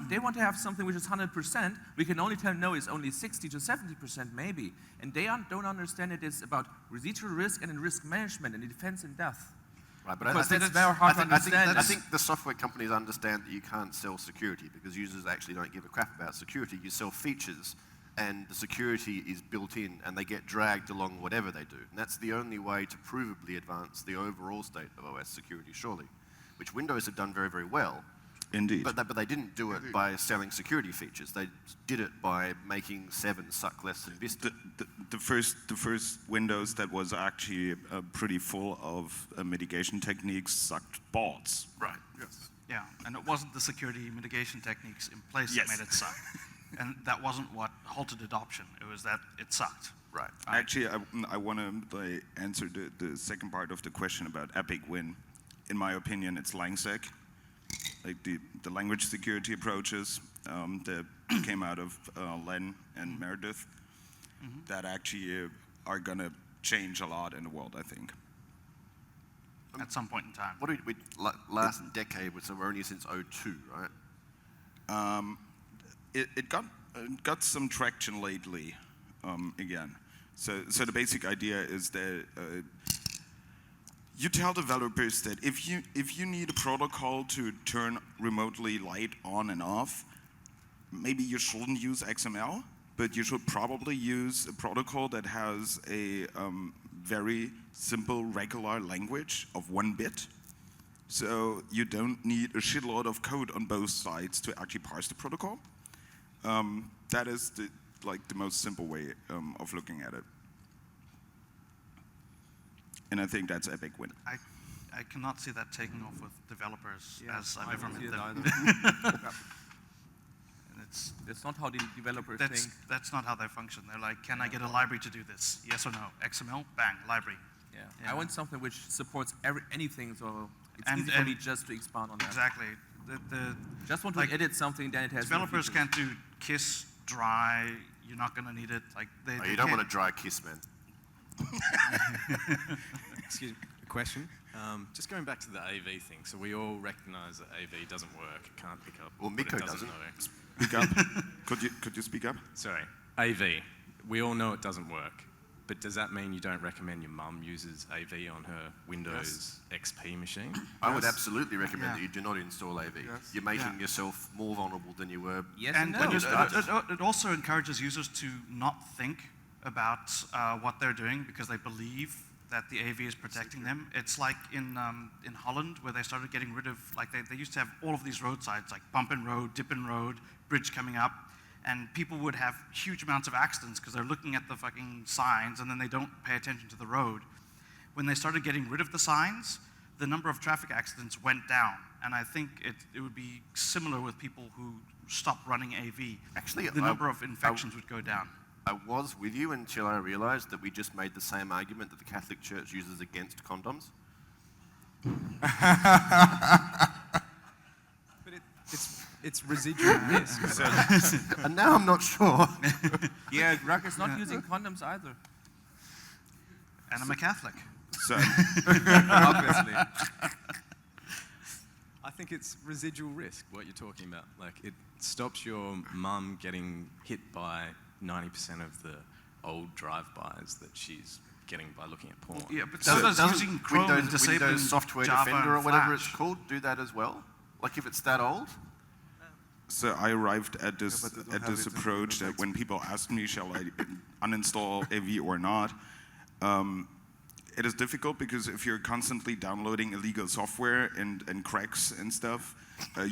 They want to have something which is 100%. We can only tell them, no, it's only 60 to 70% maybe. And they don't understand it is about residual risk and in risk management and defense in death. right, but Because I that's think very hard to I understand. think the software companies understand that you can't sell security because users actually don't give a crap about security. You sell features, and the security is built in, and they get dragged along whatever they do. And that's the only way to provably advance the overall state of OS security, surely, which Windows have done very, very well. Indeed. But they didn't do it by selling security features. They did it by making 7 suck less than Vista. The first Windows that was actually pretty full of mitigation techniques sucked bots. Right. Yes. Yeah, and it wasn't the security mitigation techniques in place Yes. that made it suck. And that wasn't what halted adoption. It was that it sucked. Right. Actually, I want to answer the second part of the question about Epic Win. In my opinion, it's LangSec, like the language security approaches that came out of Len and Meredith, that actually are going to change a lot in the world, I think. At some point in time. What did we last decade? So we're only since 02, right? It got some traction lately, again. So the basic idea is that you tell developers that if you need a protocol to turn remotely light on and off, maybe you shouldn't use XML, but you should probably use a protocol that has a very simple regular language of 1 bit. So you don't need a shitload of code on both sides to actually parse the protocol. That is the most simple way of looking at it. And I think that's Epic Win. I cannot see that taking off with developers as I've ever met them. And It's not how the developers that's, think. that's not how they function. They're like, can I get a library to do this? Yes or no? XML? Bang, library. Yeah. Yeah. I want something which supports anything, so it's And- easy for me and- just to expand on that. Exactly. Just want to like, edit something, then it has. Developers can't do KISS, dry. You're not going to need it. Like You don't want to dry kiss, man. Excuse me, a question. Just going back to the AV thing, so we all recognize that AV doesn't work, it can't pick up. Well, what it Miko doesn't doesn't. Speak up. Could you speak up? Sorry, AV. We all know it doesn't work. But does that mean you don't recommend your mum uses AV on her Windows XP machine? I would absolutely recommend that you do not install AV. You're making yourself more vulnerable than you were. Yes, and no. It also encourages users to not think about what they're doing because they believe that the AV is protecting them. It's like in Holland where they started getting rid of, like they used to have all of these roadsides, like bump in road, dip in road, bridge coming up, and people would have huge amounts of accidents because they're looking at the fucking signs and then they don't pay attention to the road. When they started getting rid of the signs, the number of traffic accidents went down. And I think it would be similar with people who stopped running AV. Actually, the number of infections would go down. I was with you until I realized that we just made the same argument that the Catholic Church uses against condoms. But it's residual risk. So. And now I'm not sure. Yeah, Grugq is not using condoms either. And I'm a Catholic. So obviously. I think it's residual risk, what you're talking about. Like, it stops your mum getting hit by 90% of the old drive-bys that she's getting by looking at porn. Yeah, but doesn't using Chrome and disabling Windows Software Java Defender or whatever Flash. it's called do that as well? Like if it's that old? So I arrived at this approach that when people ask me, shall I uninstall AV or not, it is difficult because if you're constantly downloading illegal software and cracks and stuff,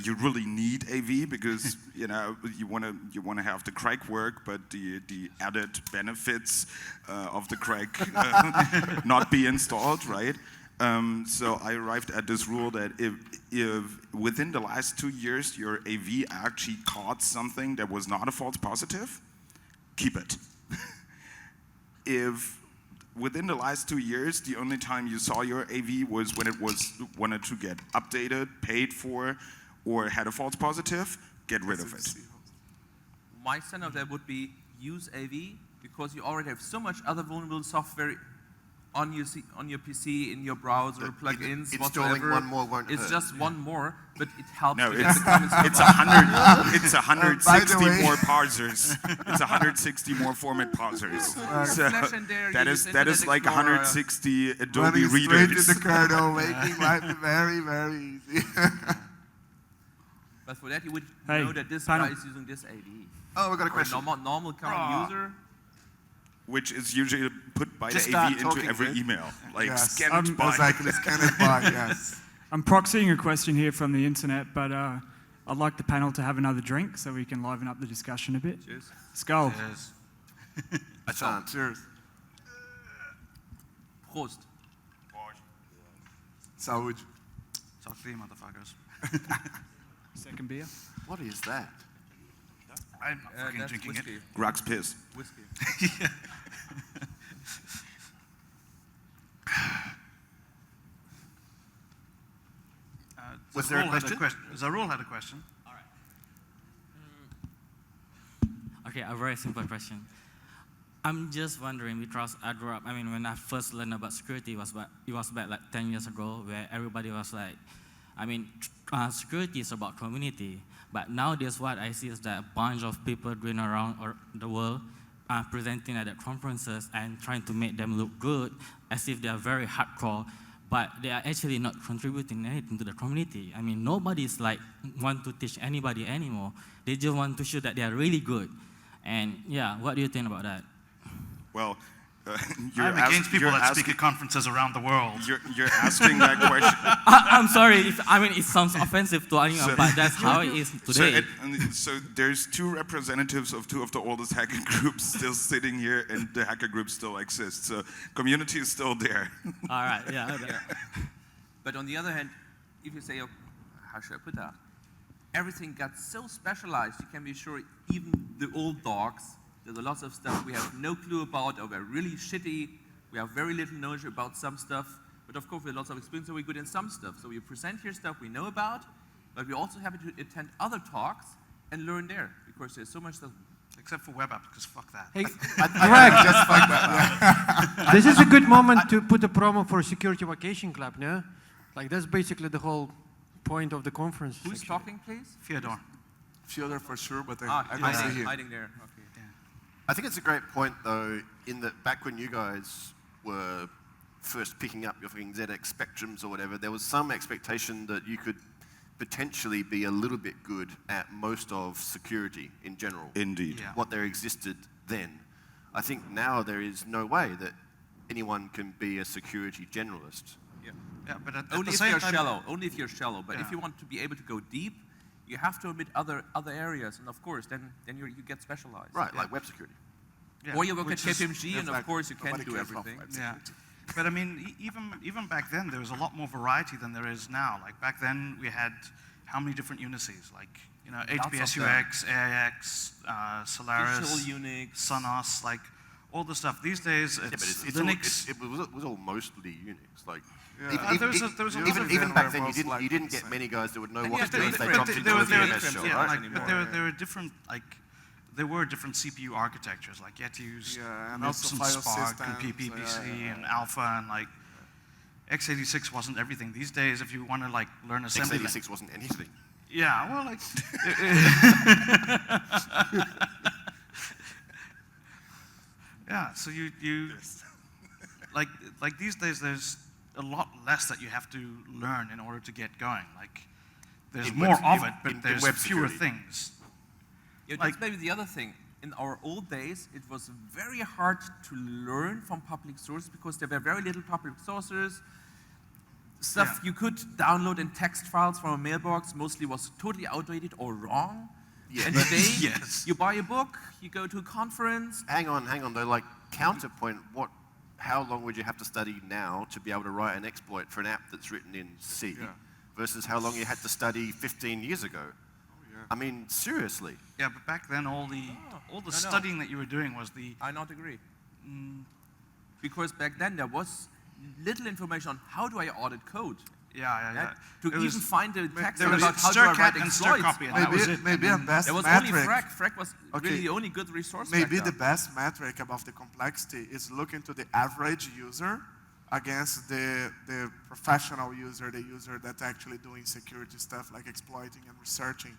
you really need AV because you want to have the crack work, but the added benefits of the crack not be installed, right? So I arrived at this rule that if within the last 2 years your AV actually caught something that was not a false positive, keep it. If within the last 2 years, the only time you saw your AV was when it wanted to get updated, paid for, or had a false positive, get rid of it. My standard of that would be use AV because you already have so much other vulnerable software on your PC, in your browser, plugins, installing whatever. one more won't It's hurt. just one more, but it helps. No, to get the comments it's 160 more parsers. It's 160 more format parsers. So that is like 160 Adobe readers. Straight to the kernel, making life very, very easy. But for that, you would know that this guy is using this AV. Oh, we got a question. Normal common user. Which is usually put by Just the AV start into every talking, email. Like Scanit by. Exactly, Scanit by, yes. I'm proxying a question here from the internet, but I'd like the panel to have another drink so we can liven up the discussion a bit. Cheers. Skull. Cheers. I can't. Cheers. Prost. Saúde. Talk to you, motherfuckers. Second beer. What is that? I'm not fucking that's drinking whiskey. Grugq's piss. Whiskey. it. Was there a question? Zarul had a question. All right. Okay, a very simple question. I'm just wondering because I grew up. I mean, when I first learned about security, it was back like 10 years ago, where everybody was like, I mean, security is about community. But nowadays, what I see is that a bunch of people going around the world presenting at the conferences and trying to make them look good as if they are very hardcore, but they are actually not contributing anything to the community. I mean, nobody's like want to teach anybody anymore. They just want to show that they are really good. And yeah, what do you think about that? Well, I'm against people that speak at conferences around the world. You're asking that question. I'm sorry. It sounds offensive to anyone, but that's how it is today. So there's two representatives of two of the oldest hacker groups still sitting here, and the hacker group still exists. So community is still there. All right. Yeah. But on the other hand, if you say, how should I put that? Everything got so specialized, you can be sure even the old dogs, there's lots of stuff we have no clue about, or we're really shitty. We have very little knowledge about some stuff. But of course, we have lots of experience, so we're good in some stuff. So we present here stuff we know about, but we're also happy to attend other talks and learn there, because there's so much stuff. Except for web apps, because fuck that. Hey, Just fuck that. this is a good moment to put a promo for Security Vacation Club, no? Like, that's basically the whole point of the conference. Who's talking, please? Fyodor. Fyodor for sure, but I Ah, don't see hiding, him. hiding there. Okay. I think it's a great point, though, in that back when you guys were first picking up your fucking ZX Spectrums or whatever, there was some expectation that you could potentially be a little bit good at most of security in general. Indeed. Yeah. What there existed then. I think now there is no way that anyone can be a security generalist. Yeah, but at Only the if same you're time, shallow. Only if you're shallow. But Yeah. if you want to be able to go deep, you have to omit other areas, and of course, then you get specialized. Right, like web security. Yeah, Or you work at which is- KPMG, and of course you can't Nobody do cares about everything. web Yeah, security. but I mean, even back then, there was a lot more variety than there is now. Like back then, we had how many different Unices? Like, you know, Lots of HBSUX, AIX, Solaris, Visual Unix, Sonos, like all the stuff. These days, Yeah, but it's it's Linux. it was all mostly Unix. Like, Yeah. There was a lot of even back then, were most you didn't get like many guys that would know And what you to have do to if they integrate jumped it. into There a was- VMS show, yeah, right? like, anymore. there were different, like, there were different CPU architectures. Like you had to use and MIPS also and file Spark and systems, PPPC and Alpha and like x86 wasn't everything. These days, if you want to like learn assembly, x86 wasn't anything. yeah, well, like. Yeah, so you like these days there's a lot less that you have to learn in order to get going. Like there's In more web- of in- it, but in there's web fewer security. things. Yeah, Like- that's maybe the other thing. In our old days, it was very hard to learn from public sources because there were very little public sources. Stuff you could download in text files from a mailbox mostly was totally outdated or wrong. Yeah. And today, Yes. you buy a book, you go to a conference. Hang on, though. Like, counterpoint, how long would you have to study now to be able to write an exploit for an app that's written in C versus how long you had to study 15 years ago? I mean, seriously. Yeah, but back then all the No. studying that you were doing was the I not agree. Because back then there was little information on how do I audit code. yeah. To It even was- find the text there was about how do I stircat write and exploits. stircopy, and that was it. Maybe a best There was metric. only Frag. Frag was Okay. really the only good resource. Maybe back the then. best metric about the complexity is looking to the average user against the professional user, the user that's actually doing security stuff like exploiting and researching.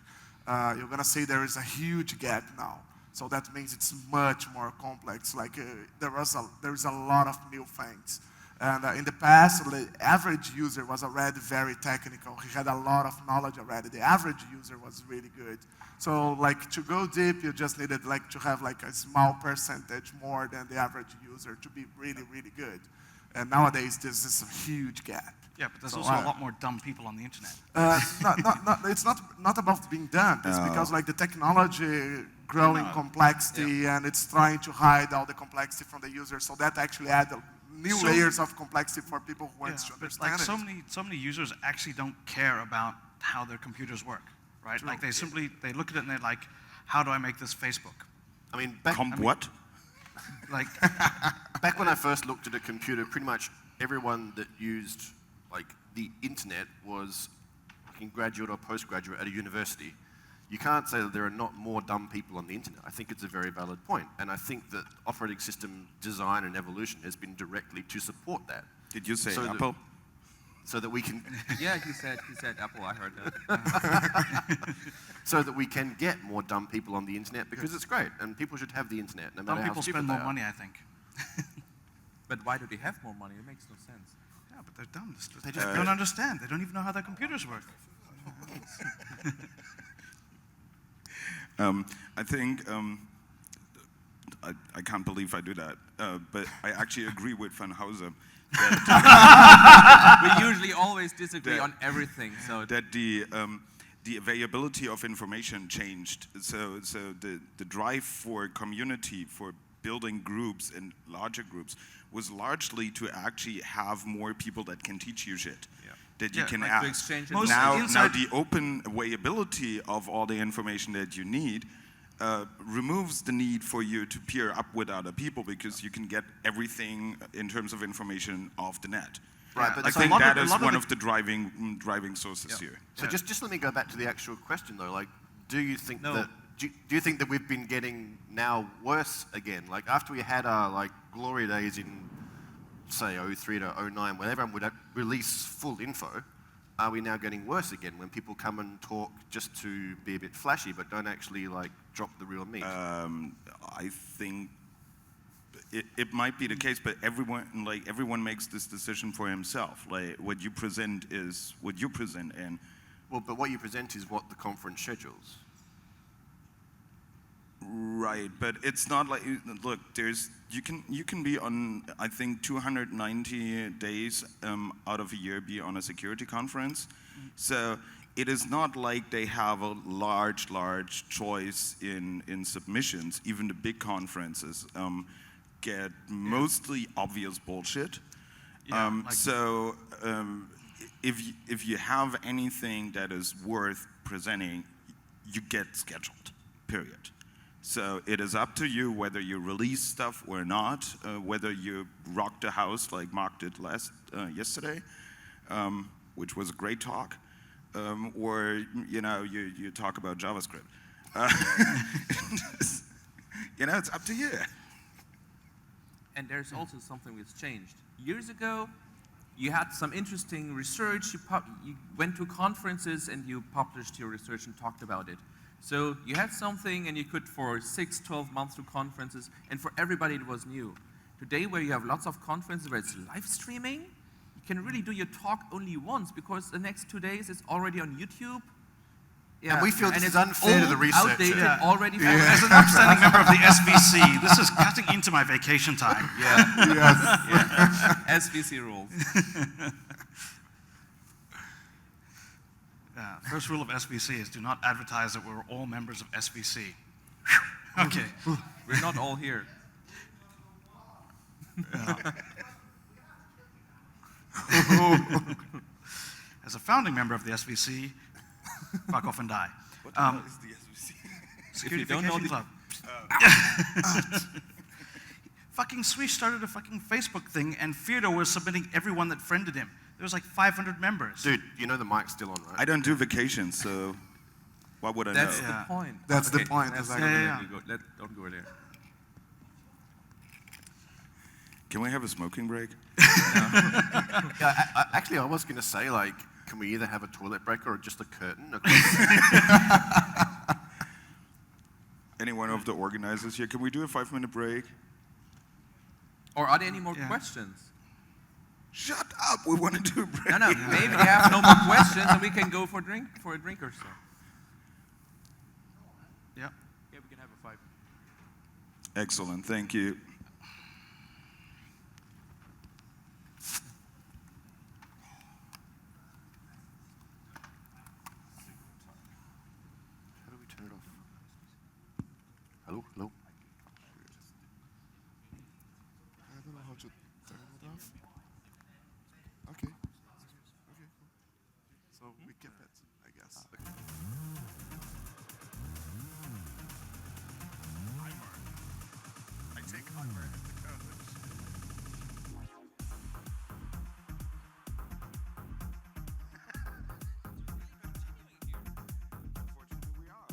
You're gonna see there is a huge gap now. So that means it's much more complex. Like there is a lot of new things. And in the past, the average user was already very technical. He had a lot of knowledge already. The average user was really good. So like to go deep, you just needed like to have like a small percentage more than the average user to be really, really good. And nowadays, there's this huge gap. Yeah, but there's So, also a lot more dumb people on the internet. It's not about being done. It's because like the technology growing complexity and it's trying to hide all the complexity from the user. So that actually adds new layers of complexity for people who want to But understand like it. so many users actually don't care about how their computers work, right? True. Like they look at it and they're like, how do I make this Facebook? I mean, What? Like back when I first looked at a computer, pretty much everyone that used like the internet was fucking graduate or postgraduate at a university. You can't say that there are not more dumb people on the internet. I think it's a very valid point. And I think that operating system design and evolution has been directly to support that. Did you say So that- Apple? So that we can... Yeah, he said Apple, I heard that. So that we can get more dumb people on the internet because it's great. And people should have the internet no matter dumb how people stupid spend they more are. money, I think. But why do they have more money? It makes no sense. Yeah, but they're dumb. They just don't understand. They don't even know how their computers work. I think, I can't believe I do that, but I actually agree with Van Hauser. We usually always disagree on everything. So that the availability of information changed. So the drive for community, for building groups and larger groups, was largely to actually have more people that can teach you shit. That you can like to ask. exchange Now the open availability of all the information that you need removes the need for you to peer up with other people because you can get everything in terms of information off the net. Right, but I think that is one of the driving sources here. So just let me go back to the actual question though. Like, do you think that do you think that we've been getting now worse again? Like after we had our like glory days in say 03 to 09, when everyone would release full info, are we now getting worse again when people come and talk just to be a bit flashy but don't actually like drop the real meat? I think it might be the case, but everyone makes this decision for himself. Like what you present is what you present, and well, but what you present is what the conference schedules. Right, but it's not like, look, you can be on, I think, 290 days out of a year be on a security conference. So it is not like they have a large choice in submissions. Even the big conferences get mostly obvious bullshit. If you have anything that is worth presenting, you get scheduled, period. So it is up to you whether you release stuff or not, whether you rock the house like Marc did yesterday, which was a great talk, or you talk about JavaScript. It's up to you. And there's also something that's changed. Years ago, you had some interesting research, you went to conferences and you published your research and talked about it. So you had something and you could for 6, 12 months do conferences, and for everybody it was new. Today where you have lots of conferences where it's live streaming, you can really do your talk only once because the next 2 days it's already on YouTube. Yeah. And we feel this is unfair to the researcher. Outdated, already. As an upstanding member of the SVC, this is cutting into my vacation time. SVC rules. First rule of SVC is do not advertise that we're all members of SVC. Okay. We're not all here. As a founding member of the SVC, fuck off and die. What the hell is the SVC? Security Club. Fucking Swish started a fucking Facebook thing, and Theodore was submitting everyone that friended him. There was like 500 members. Dude, you know the mic's still on, right? I don't do vacations, so why would I know? That's the point. That's the point. Don't go there. Can we have a smoking break? Actually, I was going to say, like, can we either have a toilet break or just a curtain? Any one of the organizers here, can we do a 5-minute break? Or are there any more questions? Shut up, we want to do a break. No, maybe they have no more questions and we can go for a drink or so. Yeah, we can have a 5. Excellent, thank you. How do we turn it off? Hello? I don't know how to turn it off. Okay. So we keep it, I guess. Hi, Marc. I take Hardware as the co-host. Unfortunately, we are.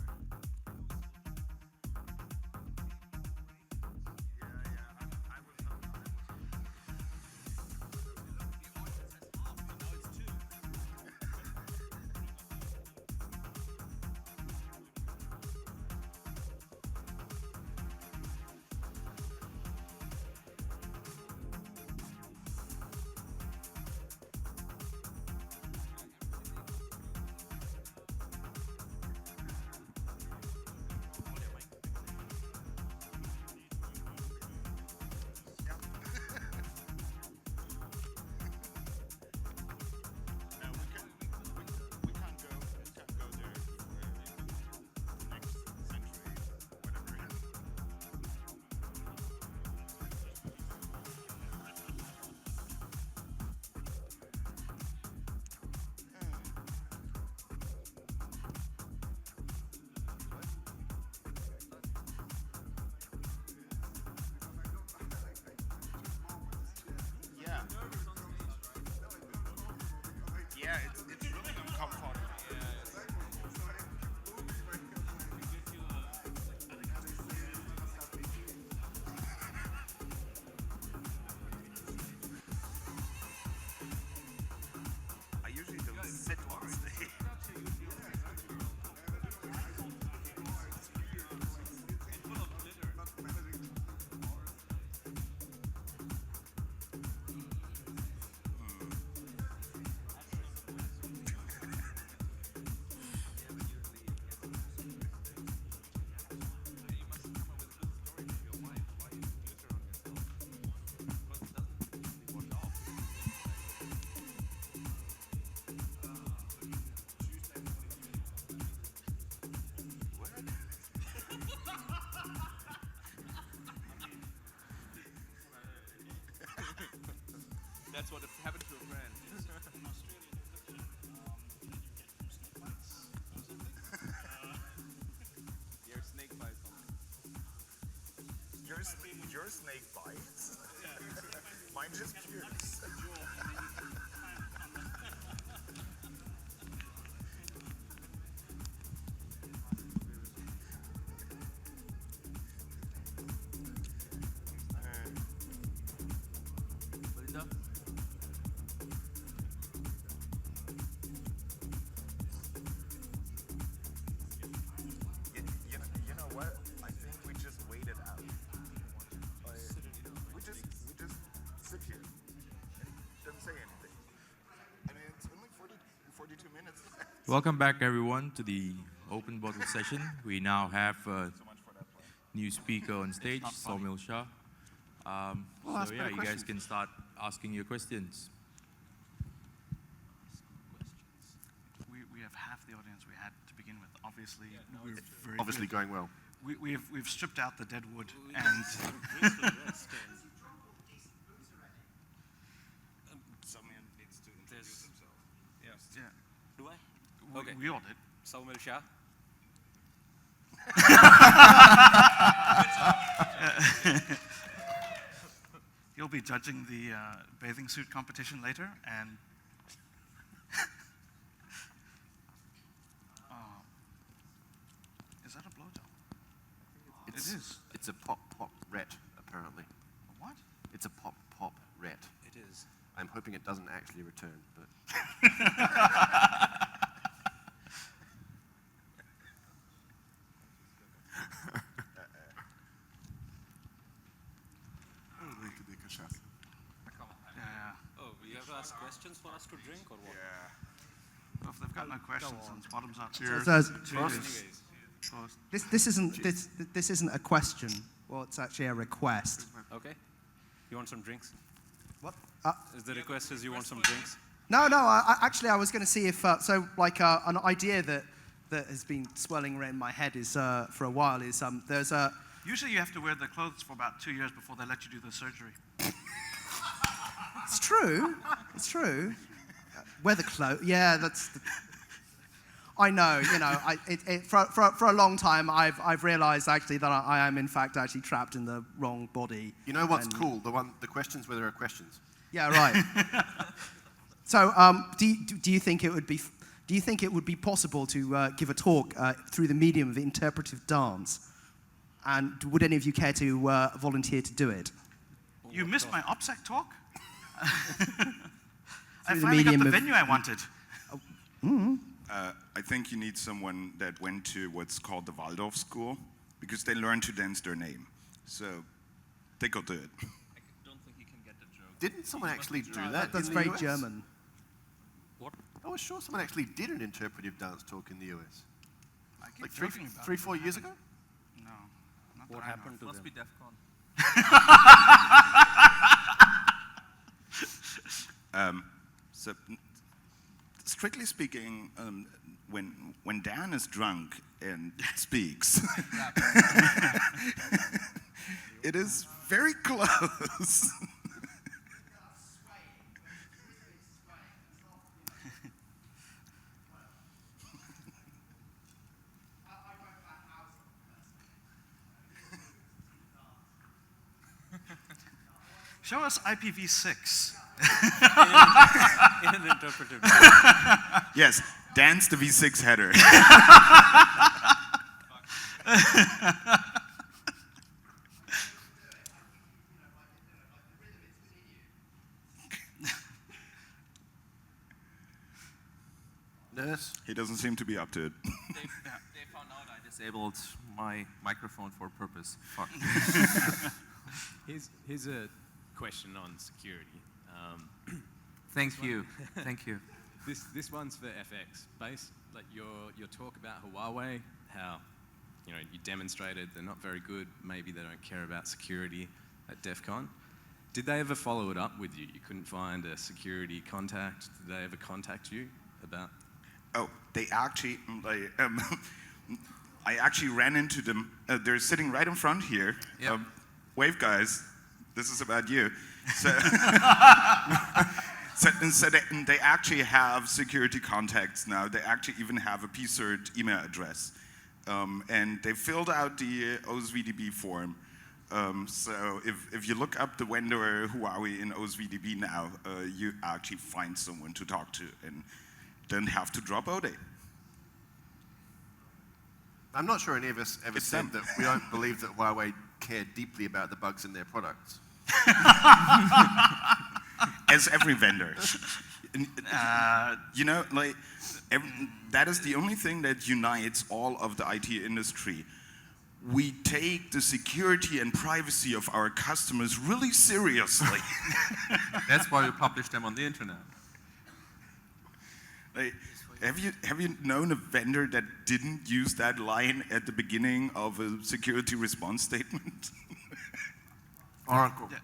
I was Yeah, it's really uncomfortable. I usually don't sit Your snake bites. Mine just pukes. You know what? I think we just wait it out. We just sit here and don't say anything. I mean, it's only 42 minutes left. Welcome back, everyone, to the open bottle session. We now have a new speaker on stage, Saumil Shah. So yeah, you guys can start asking your questions. We have half the audience we had to begin with. Obviously, we're very Obviously good. going well. We've stripped out the dead wood and. Someone needs to introduce himself. Yes. Yeah. Do I? Okay. We all did. Saumil Shah. You'll be judging the bathing suit competition later, and is that a blowjob? It is. It's a pop ret, apparently. A what? It's a pop ret. It is. I'm hoping it doesn't actually return, but. Oh, you have asked questions for us to drink or what? Yeah. Well, if they've got no questions, then it's bottoms up. Cheers. Cheers. This isn't a question. Well, it's actually a request. Okay. You want some drinks? What? Is the request is you want some drinks? No. I was going to see if an idea that has been swirling around my head is for a while is there's a. Usually, you have to wear the clothes for about 2 years before they let you do the surgery. It's true. It's true. Wear the clothes. Yeah, that's. I know. You know, for a long time, I've realised actually that I am in fact actually trapped in the wrong body. You know what's cool? The questions where there are questions. Yeah. Right. So, do you think it would be? Do you think it would be possible to give a talk through the medium of interpretive dance? And would any of you care to volunteer to do it? You missed my OPSEC talk? I finally got the venue I wanted. I think you need someone that went to what's called the Waldorf school, because they learn to dance their name. So they could do it. I don't think you can get the joke. Didn't someone actually do that? That's in the very US? German. What? I was sure someone actually did an interpretive dance talk in the US. I keep Like talking about 3-4 years ago? No. Not What that I know happened of. to Must them? be DEF CON. So, strictly speaking, when Dan is drunk and speaks, it is very close. Show us IPv6. In an interpretive. Yes, dance the V6 header. Nurse? He doesn't seem to be up to it. They found out I disabled my microphone for a purpose. Fuck. Here's a question on security. Thank you. Thank you. This one's for FX. Based like your talk about Huawei, how you demonstrated they're not very good. Maybe they don't care about security at DEF CON. Did they ever follow it up with you? You couldn't find a security contact. Did they ever contact you about? Oh, they actually, I actually ran into them. They're sitting right in front here. Yep. Wave guys, this is about you. So, so they actually have security contacts now. They actually even have a PCERT email address. And they filled out the OSVDB form. So if you look up the vendor Huawei in OSVDB now, you actually find someone to talk to and don't have to drop ODE. I'm not sure any of us ever said that we don't believe that Huawei care deeply about the bugs in their products. As every vendor. You know, like, that is the only thing that unites all of the IT industry. We take the security and privacy of our customers really seriously. That's why we publish them on the internet. Like, have you known a vendor that didn't use that line at the beginning of a security response statement? Oracle. Yeah.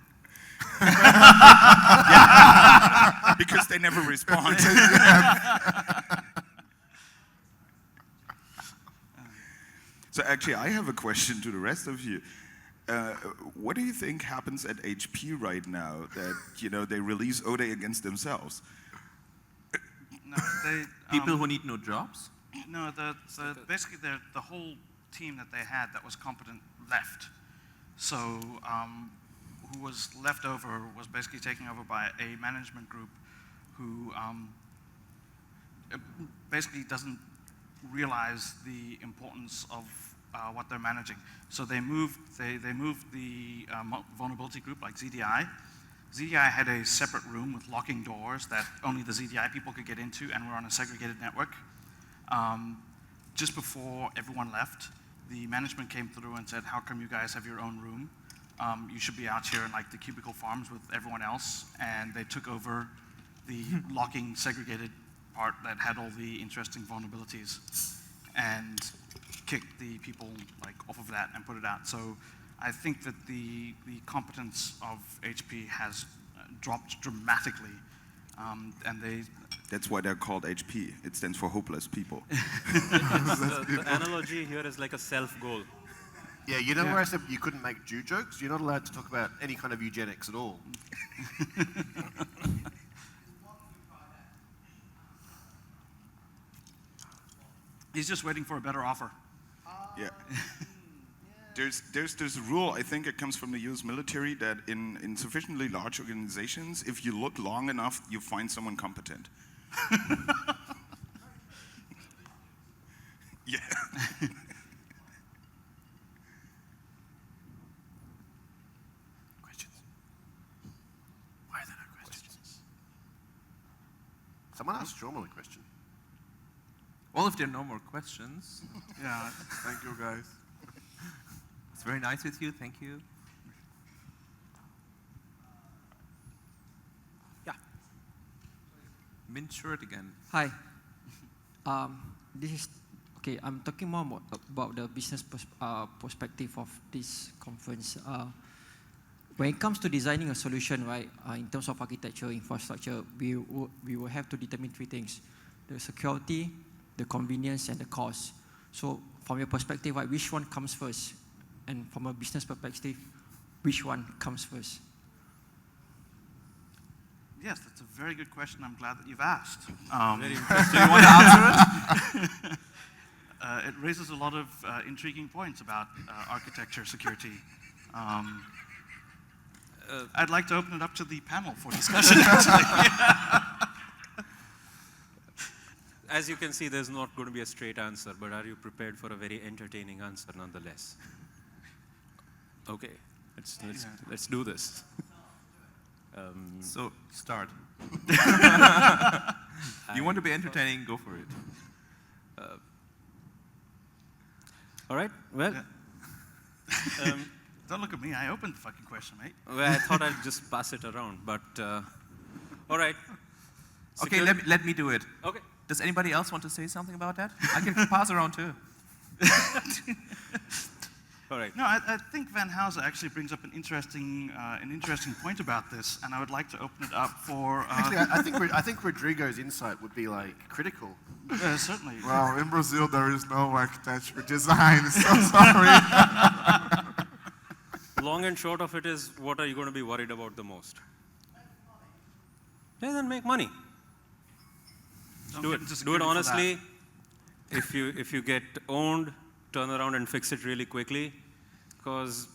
Because they never respond. So actually, I have a question to the rest of you. What do you think happens at HP right now that, you know, they release ODE against themselves? No, they, people who need no jobs? No, basically the whole team that they had that was competent left. So who was left over was basically taken over by a management group who basically doesn't realize the importance of what they're managing. So they moved the vulnerability group like ZDI. ZDI had a separate room with locking doors that only the ZDI people could get into, and we're on a segregated network. Just before everyone left, the management came through and said, how come you guys have your own room? You should be out here in like the cubicle farms with everyone else. And they took over the locking segregated part that had all the interesting vulnerabilities and kicked the people like off of that and put it out. So I think that the competence of HP has dropped dramatically, and That's why they're called HP. It stands for hopeless people. The analogy here is like a self-goal. Yeah, you know where I said you couldn't make Jew jokes? You're not allowed to talk about any kind of eugenics at all. He's just waiting for a better offer. Yeah. There's a rule, I think it comes from the US military, that in sufficiently large organizations, if you look long enough, you find someone competent. Yeah. Questions? Why are there no questions? Someone asked Saumil a question. Well, if there are no more questions. Yeah, thank you guys. It's very nice with you, thank you. Yeah. Mint shirt again. Hi. This is, okay, I'm talking more about the business perspective of this conference. When it comes to designing a solution, right, in terms of architecture, infrastructure, we will have to determine three things: the security, the convenience, and the cost. So from your perspective, right, which one comes first? And from a business perspective, which one comes first? Yes, that's a very good question. I'm glad that you've asked. Very interesting. Do you want to answer it? It raises a lot of intriguing points about architecture security. I'd like to open it up to the panel for discussion, actually. As you can see, there's not going to be a straight answer, but are you prepared for a very entertaining answer nonetheless? Okay, let's do this. So, start. You want to be entertaining, go for it. All right, well. Yeah. Don't look at me, I opened the fucking question, mate. Well, I thought I'd just pass it around, but all right. Okay, let me do it. Okay. Does anybody else want to say something about that? I can pass around too. All right. No, I think Van Hauser actually brings up an interesting point about this, and I would like to open it up for. Actually, I think Rodrigo's insight would be like critical. Certainly. Well, in Brazil there is no architecture design, so sorry. Long and short of it is, what are you going to be worried about the most? Yeah, then make money. Do it honestly. If you get owned, turn around and fix it really quickly, because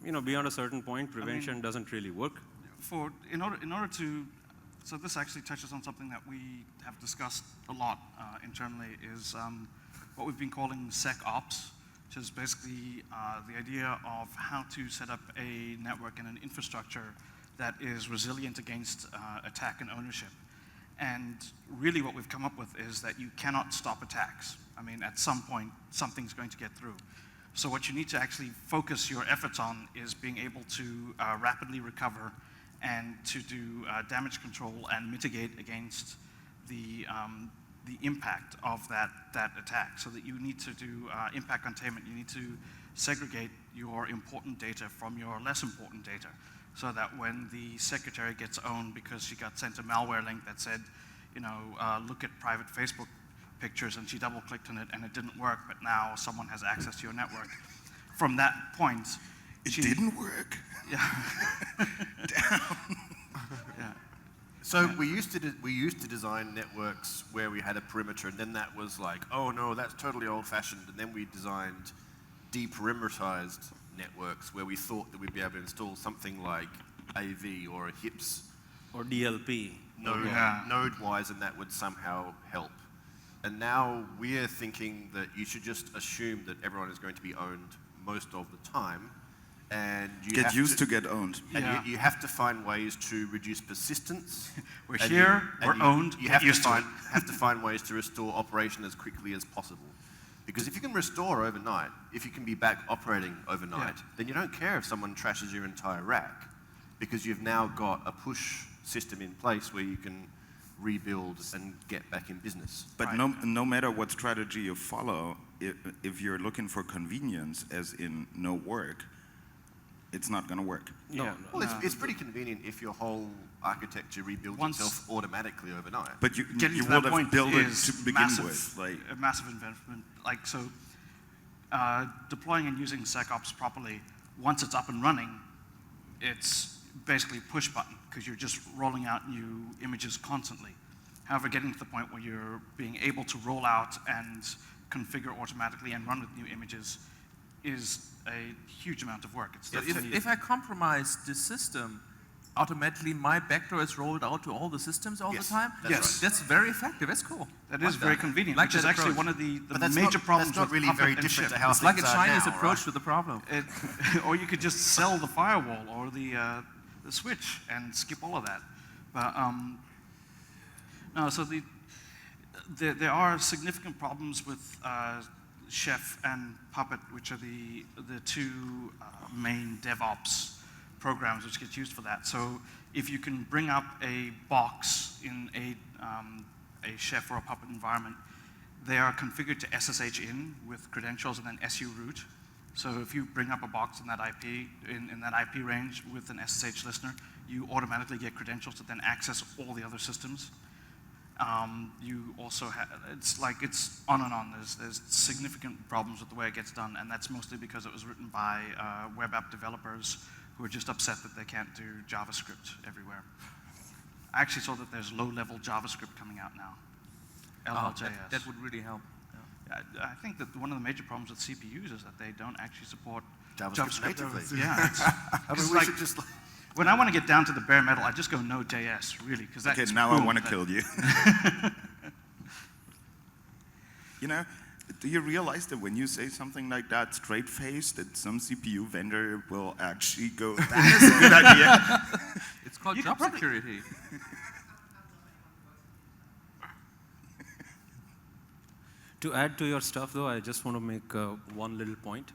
beyond a certain point, prevention doesn't really work. In order to, so this actually touches on something that we have discussed a lot internally, is what we've been calling SecOps, which is basically the idea of how to set up a network and an infrastructure that is resilient against attack and ownership. And really what we've come up with is that you cannot stop attacks. I mean, at some point, something's going to get through. So what you need to actually focus your efforts on is being able to rapidly recover and to do damage control and mitigate against the impact of that attack. So that you need to do impact containment. You need to segregate your important data from your less important data, so that when the secretary gets owned because she got sent a malware link that said, look at private Facebook pictures, and she double-clicked on it and it didn't work, but now someone has access to your network. From that point, it didn't work. Yeah. Damn. Yeah. So we used to design networks where we had a perimeter, and then that was like, oh no, that's totally old-fashioned. And then we designed deperimeterized networks where we thought that we'd be able to install something like AV or a HIPS or DLP node-wise, and that would somehow help. And now we're thinking that you should just assume that everyone is going to be owned most of the time, and you get used to get owned. And you have to find ways to reduce persistence. We're here, we're owned. You have to find ways to restore operation as quickly as possible. Because if you can restore overnight, if you can be back operating overnight, then you don't care if someone trashes your entire rack, because you've now got a push system in place where you can rebuild and get back in business. But no matter what strategy you follow, if you're looking for convenience, as in no work, it's not going to work. Well, it's pretty convenient if your whole architecture rebuilds itself automatically overnight. But you getting to would that have point built it is to begin with. a massive investment. Like, so deploying and using SecOps properly, once it's up and running, it's basically push button, because you're just rolling out new images constantly. However, getting to the point where you're being able to roll out and configure automatically and run with new images is a huge amount of work. It's if I compromise the system, automatically my backdoor is rolled out to all the systems all the time? That's very effective. That's cool. That is very convenient, which is actually one of the major problems. That's not really very different to how it's like a Chinese approach to the problem. Or you could just sell the firewall or the switch and skip all of that. But no, so there are significant problems with Chef and Puppet, which are the two main DevOps programs which get used for that. So if you can bring up a box in a Chef or a Puppet environment, they are configured to SSH in with credentials and then SU root. So if you bring up a box in that IP, in that IP range with an SSH listener, you automatically get credentials to then access all the other systems. You also have, it's on and on. There's significant problems with the way it gets done, and that's mostly because it was written by web app developers who are just upset that they can't do JavaScript everywhere. I actually saw that there's low-level JavaScript coming out now. LLJS. That would really help. I think that one of the major problems with CPUs is that they don't actually support JavaScript natively. Yeah. I mean, we should just. When I want to get down to the bare metal, I just go Node.js, really, because that's now I want to kill you. Do you realize that when you say something like that straight-faced, that some CPU vendor will actually go, that is a good idea? It's called job security. To add to your stuff, though, I just want to make one little point.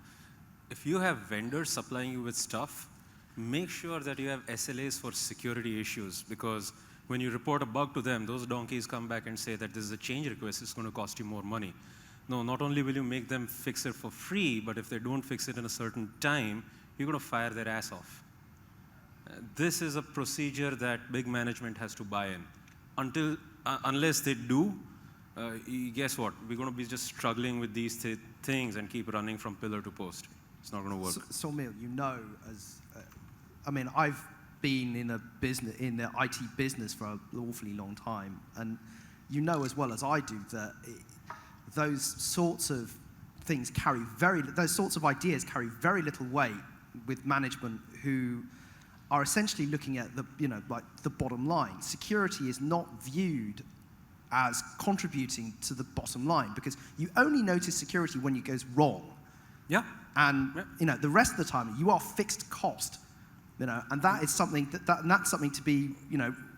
If you have vendors supplying you with stuff, make sure that you have SLAs for security issues, because when you report a bug to them, those donkeys come back and say that this is a change request, it's going to cost you more money. No, not only will you make them fix it for free, but if they don't fix it in a certain time, you're going to fire their ass off. This is a procedure that big management has to buy in. Unless they do, guess what? We're going to be just struggling with these things and keep running from pillar to post. It's not going to work. Saumil, I've been in the IT business for an awfully long time, and you know as well as I do that those sorts of things those sorts of ideas carry very little weight with management who are essentially looking at the, like the bottom line. Security is not viewed as contributing to the bottom line, because you only notice security when it goes wrong. Yeah. And the rest of the time you are fixed cost. And that is something that's something to be,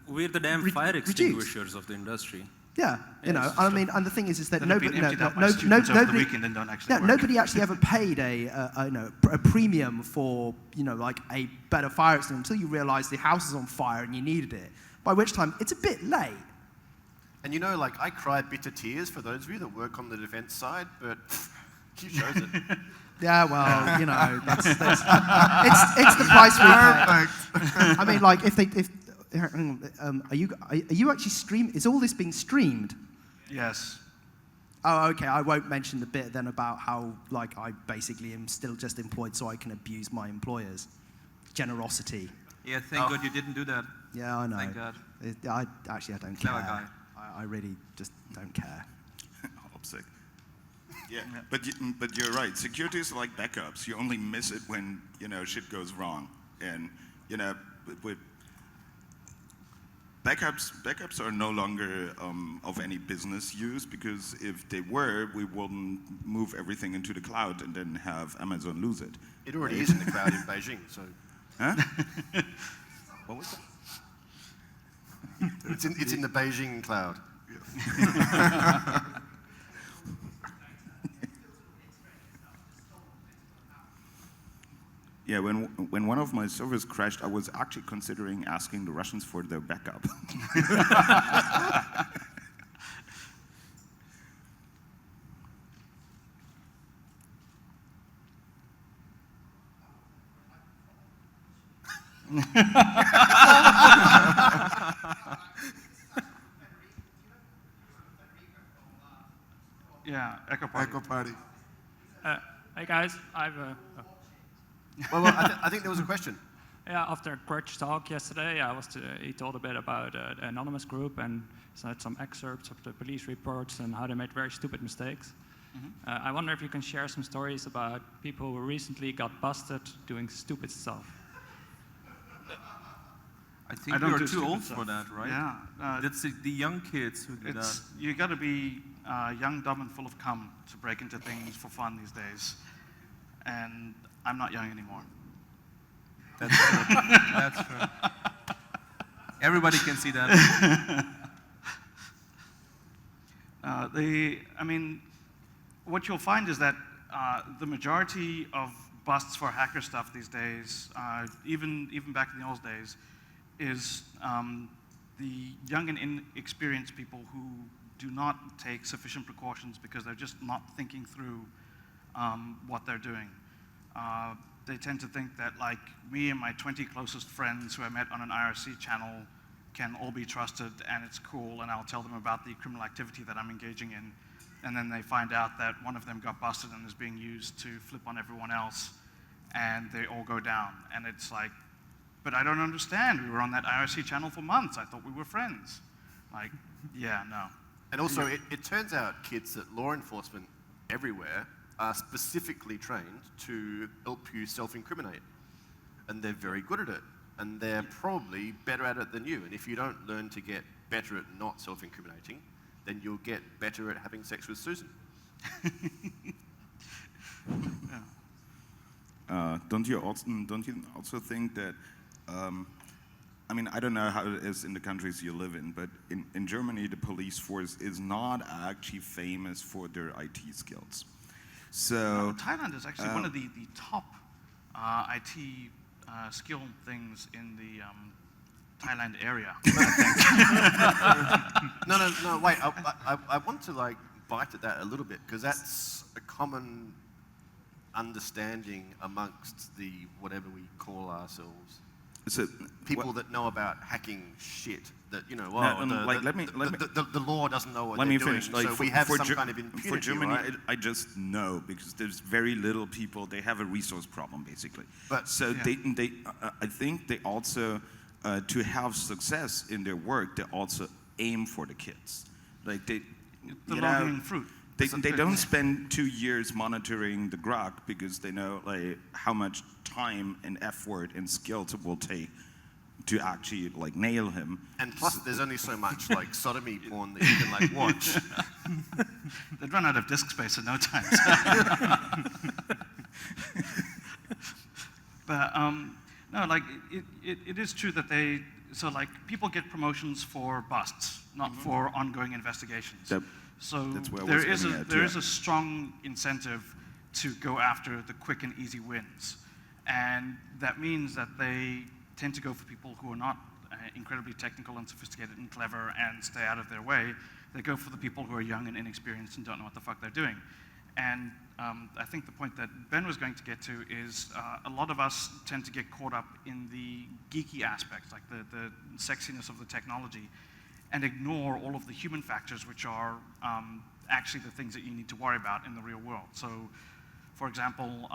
we're the damn fire extinguishers of the industry. Yeah, I mean, and the thing is that nobody actually ever paid a premium for like a better fire extinguisher until you realise the house is on fire and you needed it. By which time it's a bit late. And like I cry bitter tears for those of you that work on the defence side, but you chose it. Yeah, well, that's it's the price we pay. I mean, like are you actually stream? Is all this being streamed? Yes. Oh, okay. I won't mention the bit then about how like I basically am still just employed so I can abuse my employers. Generosity. Yeah, thank God you didn't do that. Yeah, I know. Thank God. I don't care. Clever guy. I really just don't care. OPSEC. Yeah, but you're right. Security is like backups. You only miss it when shit goes wrong, and with backups are no longer of any business use, because if they were, we wouldn't move everything into the cloud and then have Amazon lose it. It already is in the cloud in Beijing, so. Huh? What was that? It's in the Beijing cloud. Yeah, when one of my servers crashed, I was actually considering asking the Russians for their backup. Yeah, Echo Party. Hey guys, I've Well, I think there was a question. Yeah, after Grugq's talk yesterday, he told a bit about the anonymous group and said some excerpts of the police reports and how they made very stupid mistakes. I wonder if you can share some stories about people who recently got busted doing stupid stuff. I think you're too old for that, right? Yeah. That's the young kids who do that. You got to be young, dumb, and full of cum to break into things for fun these days. And I'm not young anymore. That's true. That's true. Everybody can see that. I mean, what you'll find is that the majority of busts for hacker stuff these days, even back in the old days, is the young and inexperienced people who do not take sufficient precautions because they're just not thinking through what they're doing. They tend to think that, like, me and my 20 closest friends who I met on an IRC channel can all be trusted and it's cool, and I'll tell them about the criminal activity that I'm engaging in, and then they find out that one of them got busted and is being used to flip on everyone else, and they all go down. And it's like, but I don't understand. We were on that IRC channel for months. I thought we were friends. Like, yeah, no. And also, it turns out, kids, that law enforcement everywhere are specifically trained to help you self-incriminate. And they're very good at it. And they're probably better at it than you. And if you don't learn to get better at not self-incriminating, then you'll get better at having sex with Susan. Don't you also think that, I mean, I don't know how it is in the countries you live in, but in Germany, the police force is not actually famous for their IT skills. So Thailand is actually one of the top IT skill things in the Thailand area, I think. No, wait. I want to like bite at that a little bit, because that's a common understanding amongst the whatever we call ourselves. So, people that know about hacking shit. That the law doesn't know what they're doing. Finish. Like, so we have some kind of impunity, for Germany, right? I just know, because there's very little people. They have a resource problem, basically. But so I think they also, to have success in their work, they also aim for the kids. Like the low-hanging fruit. They don't spend 2 years monitoring the Grugq because they know like how much time and effort and skills it will take to actually like nail him. And plus, there's only so much like sodomy porn that you can like watch. They'd run out of disk space in no time. But no, like it is true that like people get promotions for busts, not for ongoing investigations. There is a strong incentive to go after the quick and easy wins, and that means that they tend to go for people who are not incredibly technical and sophisticated and clever and stay out of their way. They go for the people who are young and inexperienced and don't know what the fuck they're doing. And I think the point that Ben was going to get to is a lot of us tend to get caught up in the geeky aspects, like the sexiness of the technology, and ignore all of the human factors, which are actually the things that you need to worry about in the real world. So, for example,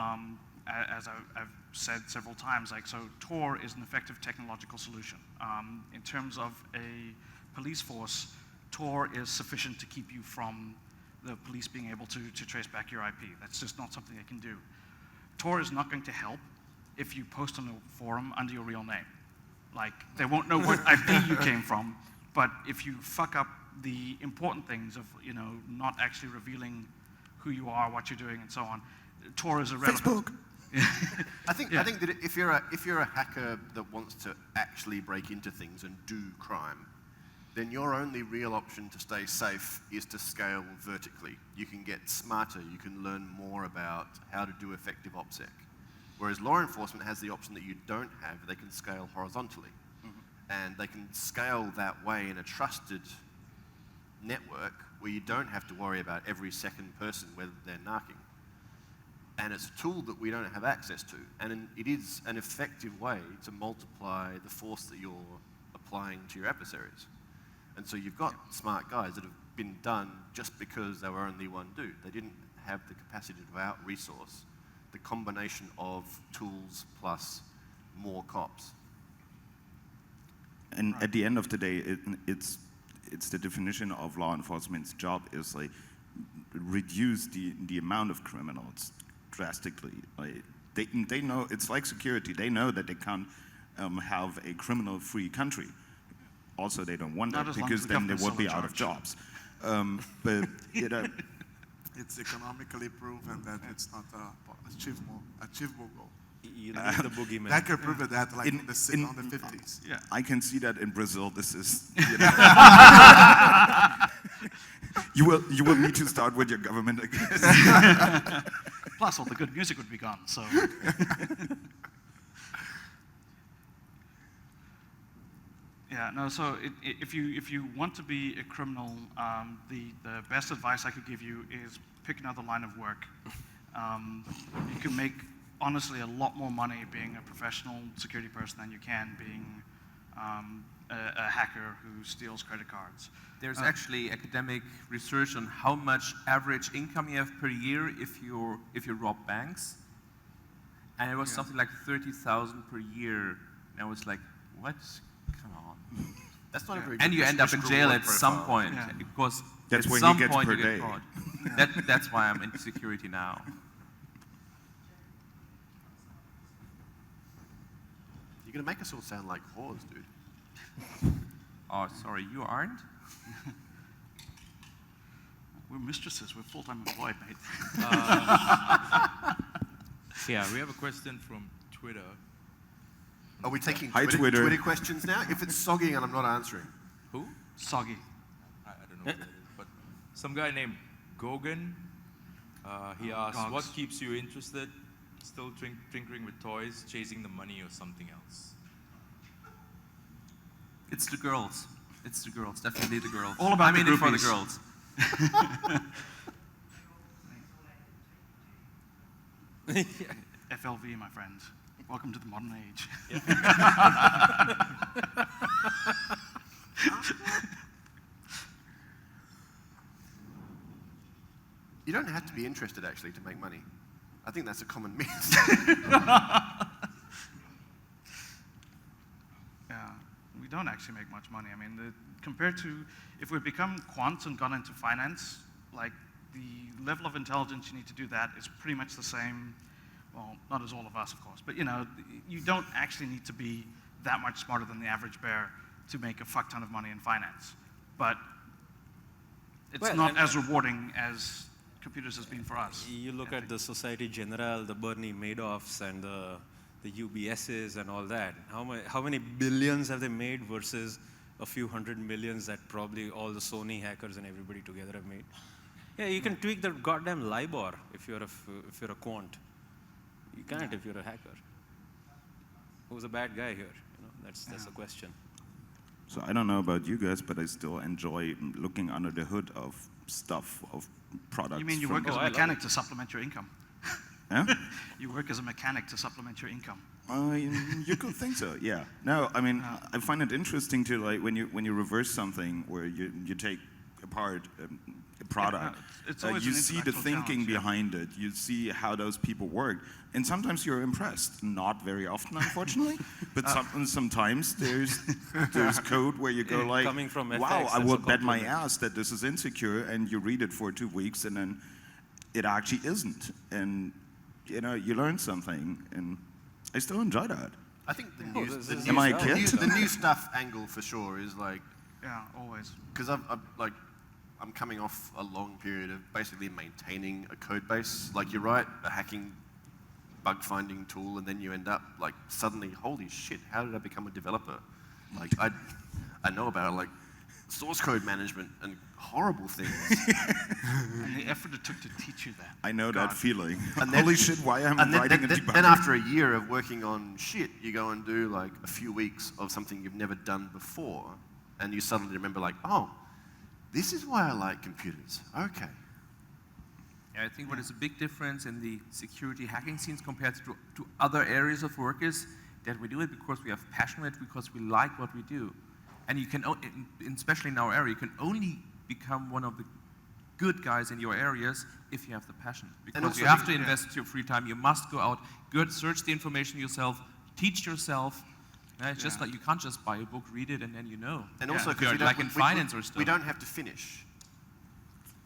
as I've said several times, like, so Tor is an effective technological solution. In terms of a police force, Tor is sufficient to keep you from the police being able to trace back your IP. That's just not something they can do. Tor is not going to help if you post on a forum under your real name. Like, they won't know what IP you came from, but if you fuck up the important things of, you know, not actually revealing who you are, what you're doing, and so on, Tor is irrelevant. Facebook. I think that if you're a hacker that wants to actually break into things and do crime, then your only real option to stay safe is to scale vertically. You can get smarter, you can learn more about how to do effective OPSEC. Whereas law enforcement has the option that you don't have, they can scale horizontally. And they can scale that way in a trusted network where you don't have to worry about every second person whether they're narking. And it's a tool that we don't have access to. And it is an effective way to multiply the force that you're applying to your adversaries. And so you've got smart guys that have been done just because they were only one dude. They didn't have the capacity to out-resource the combination of tools plus more cops. And at the end of the day, it's the definition of law enforcement's job is like reduce the amount of criminals drastically. Like they know it's like security. They know that they can't have a criminal-free country. Also, they don't want that because then they would be out of jobs. But you know, it's economically proven that it's not a achievable goal. You need the boogeyman. Hacker proved that like on the 50s. Yeah. I can see that in Brazil. This is you will need to start with your government, I guess. Plus, all the good music would be gone. So. Yeah, no, so if you want to be a criminal, the best advice I could give you is pick another line of work. You can make, honestly, a lot more money being a professional security person than you can being a hacker who steals credit cards. There's actually academic research on how much average income you have per year if you rob banks, and it was something like 30,000 per year. And I was like, what? Come on. That's not a very and you end up in jail at some point because that's at when some he gets point per you day. get caught. That's why I'm into security now. You're gonna make us all sound like whores, dude. Oh, sorry, you aren't? We're mistresses. We're full-time employed, mate. Yeah, we have a question from Twitter. Are we taking Twitter. Twitter questions now? If it's soggy and I'm not answering. Who? Soggy. I don't know what that is, but some guy named Gogan, he asks, what keeps you interested, still tinkering with toys, chasing the money, or something else? It's the girls. It's the girls. Definitely the girls. All about I'm the in it for the groupies. girls. FLV, my friend. Welcome to the modern age. You don't have to be interested, actually, to make money. I think that's a common myth. Yeah, we don't actually make much money. I mean, compared to if we become quants and gone into finance, like the level of intelligence you need to do that is pretty much the same, well, not as all of us, of course, but you don't actually need to be that much smarter than the average bear to make a fuck ton of money in finance. But it's not as rewarding as computers has been for us. You look at the Societe Generale, the Bernie Madoffs, and the UBSs and all that. How many billions have they made versus a few hundred millions that probably all the Sony hackers and everybody together have made? Yeah, you can tweak the goddamn LIBOR if you're a quant. You can't if you're a hacker. Who's a bad guy here? That's a question. So I don't know about you guys, but I still enjoy looking under the hood of stuff, of products. You mean you work as a mechanic to supplement your income? Yeah? You work as a mechanic to supplement your income. You could think so, yeah. No, I mean, I find it interesting to, like, when you reverse something where you take apart a product, you see the thinking behind it, you see how those people work, and sometimes you're impressed. Not very often, unfortunately, but sometimes there's code where you go like, coming from FX, wow, I will bet my ass that this is insecure, and you read it for 2 weeks, and then it actually isn't, and you learn something, and I still enjoy that. I think the new stuff angle for sure is like, yeah, always. Because I'm coming off a long period of basically maintaining a code base. Like, you write a hacking bug finding tool and then you end up like suddenly, holy shit, how did I become a developer? Like, I know about like source code management and horrible things. And the effort it took to teach you that. I know that feeling. And holy shit, why am I writing a debugger? Then after a year of working on shit, you go and do like a few weeks of something you've never done before, and you suddenly remember like, oh, this is why I like computers. Okay. Yeah, I think what is a big difference in the security hacking scenes compared to other areas of work is that we do it because we are passionate, because we like what we do. And you can, especially in our area, you can only become one of the good guys in your areas if you have the passion. Because you have to invest your free time. You must go out, search the information yourself, teach yourself. It's just like you can't just buy a book, read it, and then you know. And also, because like in finance or stuff, we don't have to finish.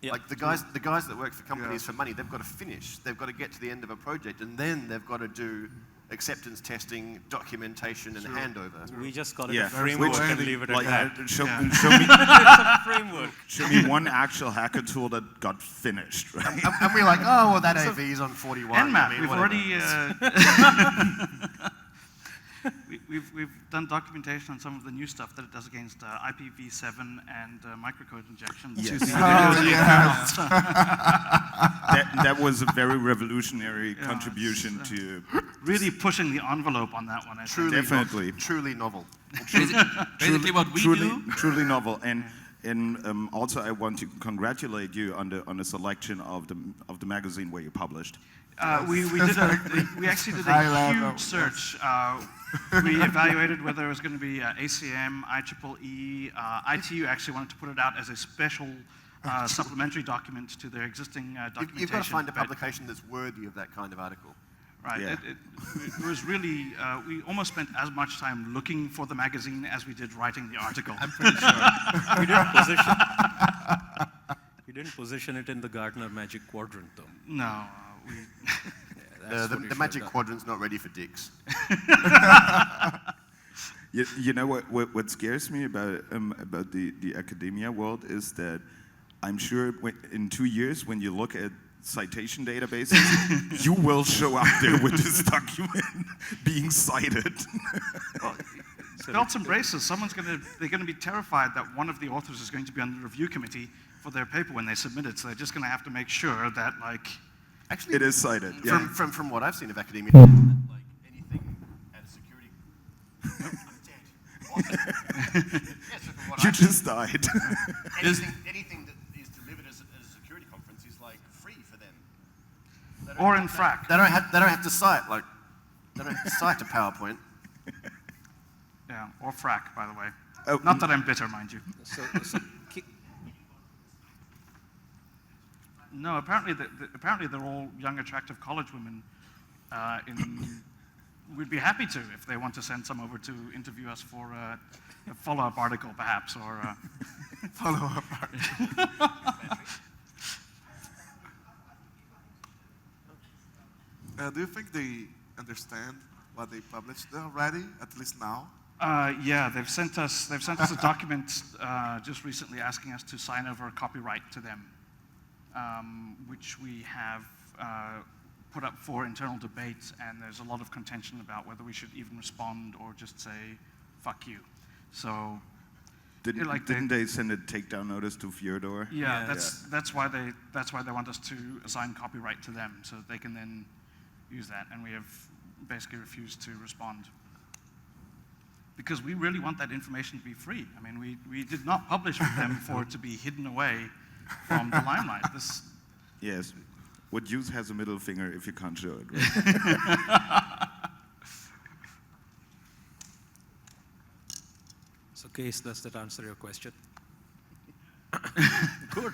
Yeah. Like the guys that work for companies for money, they've got to finish. They've got to get to the end of a project, and then they've got to do acceptance testing, documentation, and handover. We just call it a framework and leave it at that. Show me, it's a framework. Show me one actual hacker tool that got finished, right? And we're like, oh, well, that AV is on 41. Nmap, we've already... We've done documentation on some of the new stuff that it does against IPv7 and microcode injections. Yes. That was a very revolutionary contribution to... Really pushing the envelope on that one, I think. Definitely. Truly novel. Basically what we do. Truly novel. And also I want to congratulate you on the selection of the magazine where you published. We actually did a huge search. We evaluated whether it was going to be ACM, IEEE. ITU actually wanted to put it out as a special supplementary document to their existing documentation. You've got to find a publication that's worthy of that kind of article. Right. Yeah. It was really, we almost spent as much time looking for the magazine as we did writing the article. I'm pretty sure. We didn't position it in the Gartner Magic Quadrant, though. No. The Magic Quadrant's not ready for dicks. You know what scares me about the academia world is that I'm sure in 2 years when you look at citation databases, you will show up there with this document being cited. Belts and braces. They're going to be terrified that one of the authors is going to be on the review committee for their paper when they submit it. So they're just going to have to make sure that, like, actually, it is cited. Yeah. From what I've seen of academia, like anything at a security. I'm dead. You just died. Anything that is delivered as a security conference is like free for them. Or in FRAC. They don't have to cite a PowerPoint. Yeah, or FRAC, by the way. Not that I'm bitter, mind you. No, apparently they're all young, attractive college women. We'd be happy to if they want to send some over to interview us for a follow-up article, perhaps, or follow-up article. Do you think they understand what they published already, at least now? Yeah, they've sent us a document just recently asking us to sign over a copyright to them, which we have put up for internal debate, and there's a lot of contention about whether we should even respond or just say, fuck you. So, didn't they send a takedown notice to Fyodor? Yeah, that's why they want us to assign copyright to them, so that they can then use that, and we have basically refused to respond. Because we really want that information to be free. I mean, we did not publish with them for it to be hidden away from the limelight. Yes. What use has a middle finger if you can't show it, right? So, Case, does that answer your question? Good.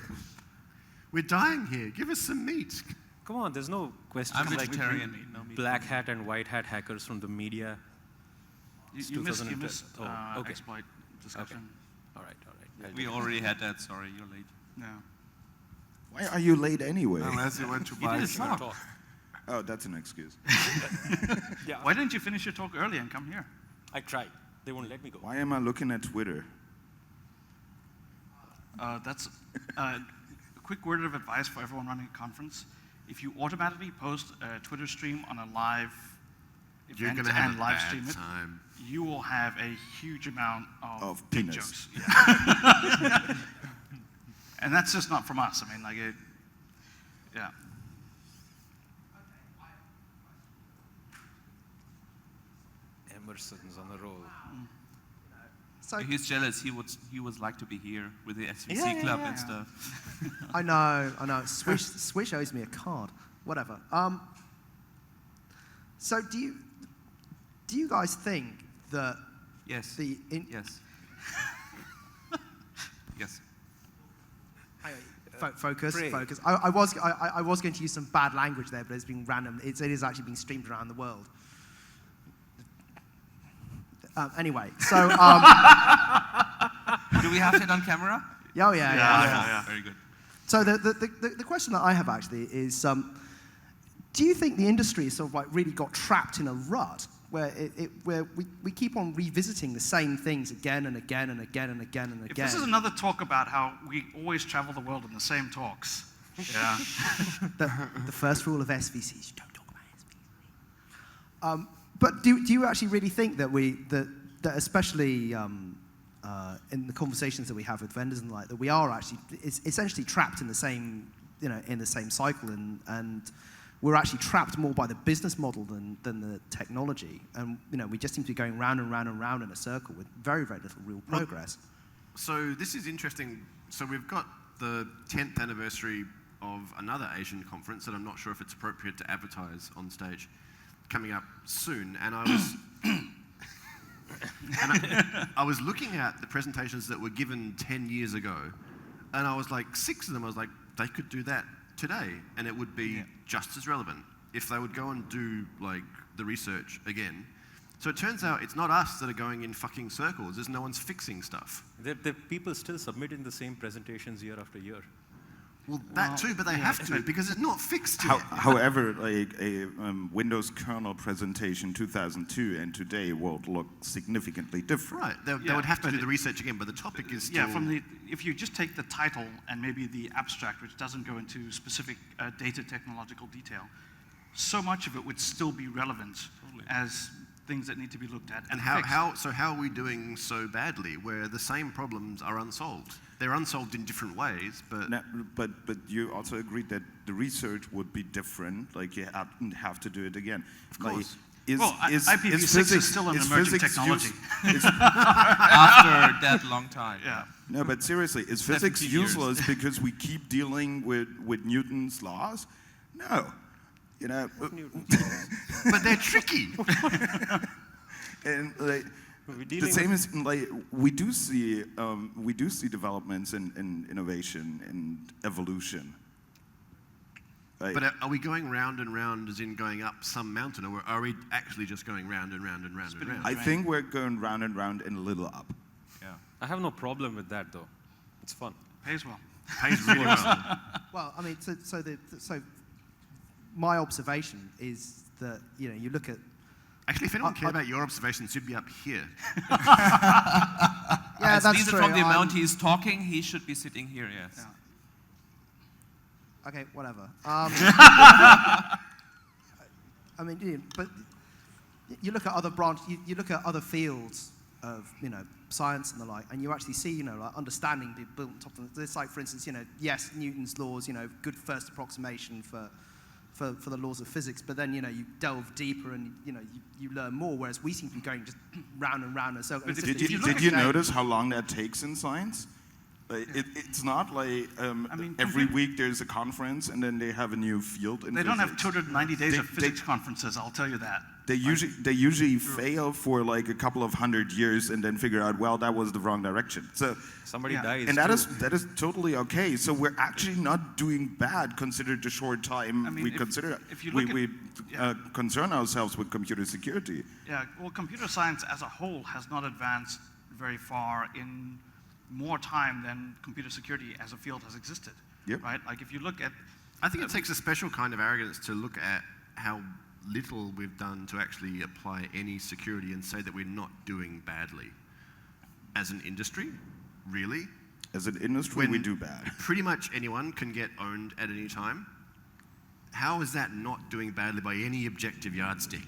We're dying here. Give us some meat. Come on, there's no question. I'm vegetarian. No meat. Black hat and white hat hackers from the media. You missed exploit discussion. Okay. All right. We already had that. Sorry, you're late. No. Why are you late anyway? Unless you went to buy some. Oh, that's an excuse. Yeah. Why didn't you finish your talk early and come here? I tried. They won't let me go. Why am I looking at Twitter? That's a quick word of advice for everyone running a conference. If you automatically post a Twitter stream on a live event and live stream it, you will have a huge amount of big jokes. Yeah. And that's just not from us. I mean, like, yeah. Emerson's on the roll. So he's jealous. He would like to be here with the SVC club and stuff. I know. Swish owes me a card. Whatever. So do you guys think that yes. Yes. Yes. Focus. I was going to use some bad language there, but it's been random. It is actually being streamed around the world. Anyway, so do we have it on camera? Oh yeah. Very good. So the question that I have actually is, do you think the industry sort of like really got trapped in a rut where we keep on revisiting the same things again and again and again and again and again? If this is another talk about how we always travel the world in the same talks. Yeah. the first rule of SVC is you don't talk about SVC. But do you actually really think that that especially in the conversations that we have with vendors and like that, we are actually essentially trapped in the same cycle, and we're actually trapped more by the business model than the technology, and we just seem to be going round and round and round in a circle with very, very little real progress. So this is interesting. So we've got the 10th anniversary of another Asian conference that I'm not sure if it's appropriate to advertise on stage, coming up soon, and I was looking at the presentations that were given 10 years ago, and I was like, 6 of them, I was like, they could do that today, and it would be just as relevant if they would go and do like the research again. So it turns out it's not us that are going in fucking circles. There's no one's fixing stuff. The people still submitting the same presentations year after year. Well, that too, but they have to because it's not fixed yet. However, like a Windows kernel presentation 2002 and today will look significantly different. Right, they would have to do the research again, but the topic is still... Yeah, if you just take the title and maybe the abstract, which doesn't go into specific data technological detail, so much of it would still be relevant as things that need to be looked at. And how are we doing so badly where the same problems are unsolved? They're unsolved in different ways, but... No, but you also agreed that the research would be different, like you wouldn't have to do it again. Of course. IPv6 is still an emerging technology. After that long time. Yeah. No, but seriously, is physics useless because we keep dealing with Newton's laws? No. But they're tricky. And like, the same as like we do see developments in innovation and evolution. Like, but are we going round and round, as in going up some mountain, or are we actually just going round and round and round and round? I think we're going round and round and a little up. Yeah. I have no problem with that though. It's fun. Pays well. Pays really well. Well, I mean, so my observation is that you look at. Actually, if anyone cared about your observations, you'd be up here. Yeah, that's true. From the amount he's talking, he should be sitting here. Yes. Yeah. Okay, whatever. I mean, but you look at other you look at other fields of science and the like, and you actually see like understanding being built on top of this. Like for instance, yes, Newton's laws, good first approximation for the laws of physics, but then you delve deeper and you learn more. Whereas we seem to be going just round and round. And so did you notice how long that takes in science? It's not like every week there's a conference and then they have a new field. They don't have 290 days of physics conferences, I'll tell you that. They usually fail for like a couple of 100 years and then figure out, well, that was the wrong direction. So somebody dies. And that is totally okay. So we're actually not doing bad considered the short time we consider. We concern ourselves with computer security. Yeah, well, computer science as a whole has not advanced very far in more time than computer security as a field has existed. Yep. Right? Like if you look at... I think it takes a special kind of arrogance to look at how little we've done to actually apply any security and say that we're not doing badly. As an industry, really? As an industry, we do bad. Pretty much anyone can get owned at any time. How is that not doing badly by any objective yardstick?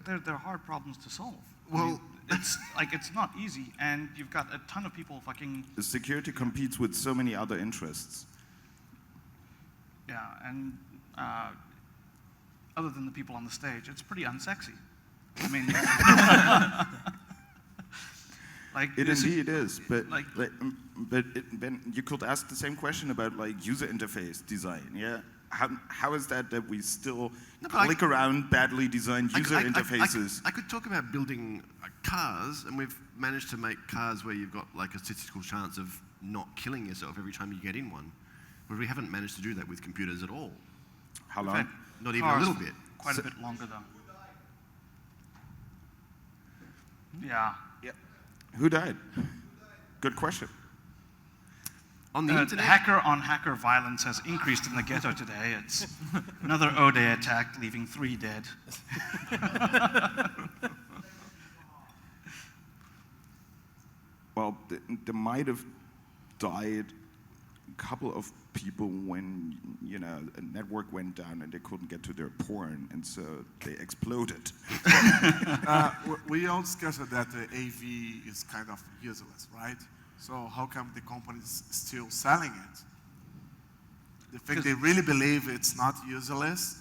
They're hard problems to solve. Well, it's not easy, and you've got a ton of people fucking... The security competes with so many other interests. Yeah, and other than the people on the stage, it's pretty unsexy. I mean... It indeed is, but Ben, you could ask the same question about user interface design, yeah? How is that we still click around badly designed user interfaces? I could talk about building cars, and we've managed to make cars where you've got a statistical chance of not killing yourself every time you get in one. But we haven't managed to do that with computers at all. How long? Not even a little bit. Quite a bit longer, though. Yeah. Who died? Good question. On the internet? Hacker-on-hacker violence has increased in the ghetto today. It's another O-Day attack, leaving 3 dead. Well, there might have died a couple of people when, a network went down and they couldn't get to their porn, and so they exploded. We all discussed that the AV is kind of useless, right? So how come the company's still selling it? You think they really believe it's not useless?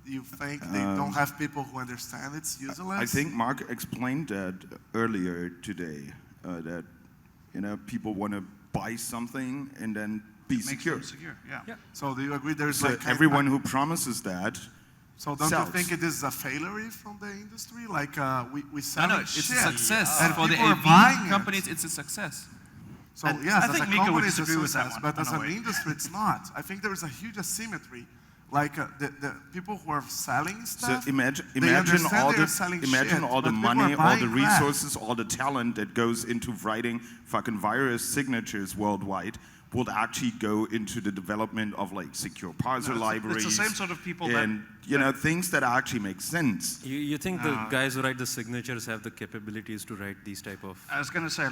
You think they don't have people who understand it's useless? I think Marc explained that earlier today, that people want to buy something and then be secure. Makes them secure, yeah. So do you agree there's so everyone who promises that So don't sells. you think it is a failure from the industry? We sell it's a success. And for the people are AV buying companies, it's a success. So And yes, I as think a Mika would company it's a disagree with that success, one, but as in a an way. industry it's not. I think there is a huge asymmetry. The people who are selling So stuff, imagine they all understand they're the selling imagine shit, all the but people are money, all buying the crap. resources, all the talent that goes into writing fucking virus signatures worldwide would actually go into the development of secure parser libraries. It's the same sort of people and things that actually make sense. You think the guys who write the signatures have the capabilities to write these type of... I was going to say,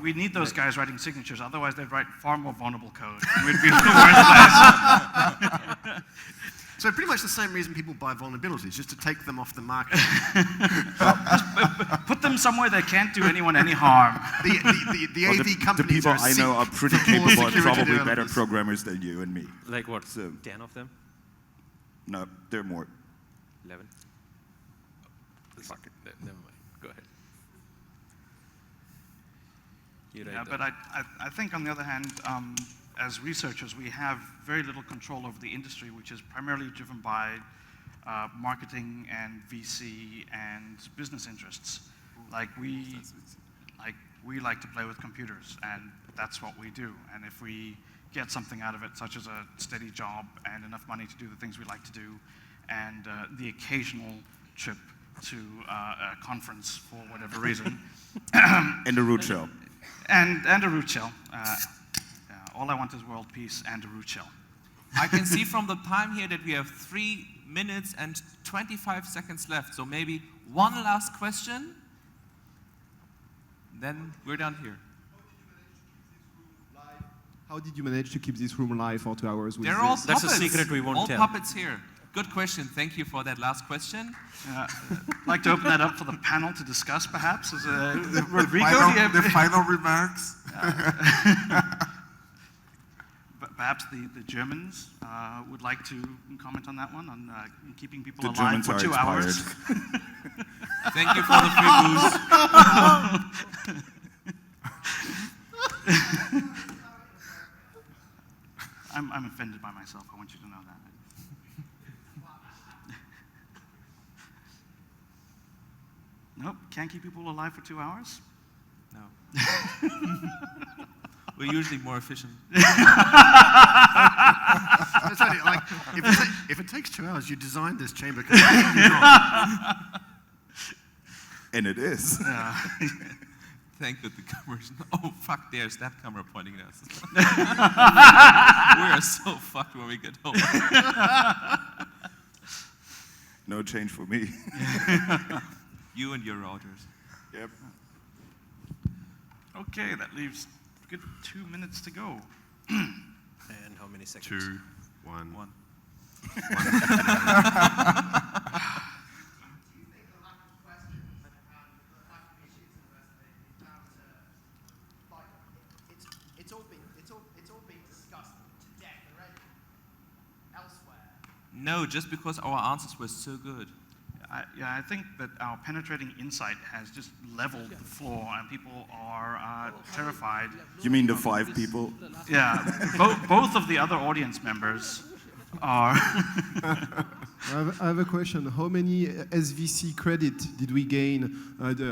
we need those guys writing signatures, otherwise they'd write far more vulnerable code. We'd be in the worst place. So pretty much the same reason people buy vulnerabilities, just to take them off the market. Put them somewhere they can't do anyone any harm. The AV companies the people I know are pretty capable and probably better developers. programmers than you and me. Like what, So, 10 of them? no, there are more. 11? Fuck it, never mind. Go ahead. Yeah, but I think on the other hand, as researchers, we have very little control over the industry, which is primarily driven by marketing and VC and business interests. We like to play with computers, and that's what we do. And if we get something out of it, such as a steady job and enough money to do the things we like to do, and the occasional trip to a conference for whatever reason. And a root shell. And a root shell. All I want is world peace and a root shell. I can see from the time here that we have 3 minutes and 25 seconds left. So maybe one last question, then we're done here. How did you manage to keep this room live for 2 hours? They're all puppets. That's a secret we won't tell. All puppets here. Good question. Thank you for that last question. I'd like to open that up for the panel to discuss, perhaps. As Rodrigo, the final remarks. Perhaps the Germans would like to comment on that one, on keeping people The alive Germans for are 2 hours. Thank you for the free booze. I'm offended by myself. I want you to know that. Nope, can't keep people alive for 2 hours? No. We're usually more efficient. That's only, like, if it takes 2 hours, you designed this chamber. And it is. Yeah. Thank God the camera's oh fuck, there's that camera pointing at us. We are so fucked when we get home. No change for me. You and your routers. Yep. Okay, that leaves a good 2 minutes to go. And how many seconds? 2, 1. 1. No, just because our answers were so good. I think that our penetrating insight has just leveled the floor, and people are terrified. You mean the 5 people? Yeah, both of the other audience members are. I have a question. How many SVC credit did we gain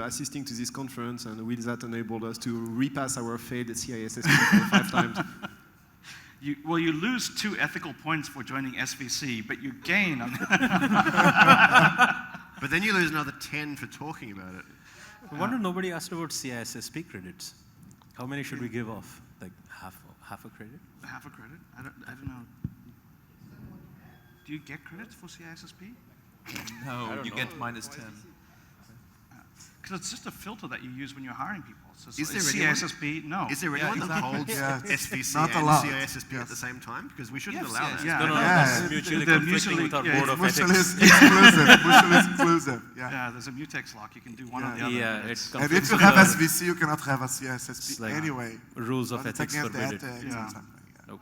assisting to this conference, and will that enable us to repass our failed CISSP 5 times? You lose 2 ethical points for joining SVC, but you gain. But then you lose another 10 for talking about it. I wonder nobody asked about CISSP credits. How many should we give off? Like half a credit? Half a credit? I don't know. Do you get credits for CISSP? No, you get -10. Because it's just a filter that you use when you're hiring people. So Is there CISSP? No. Is there anyone that holds SVC and CISSP at the same time? Because we shouldn't allow that. No, that's mutually conflicting with our board of ethics. Mutually exclusive. Yeah, there's a mutex lock. You can do one or the other. Yeah, and if you have SVC, you cannot have a CISSP like anyway. Rules of ethics forbid it. Yeah. Nope.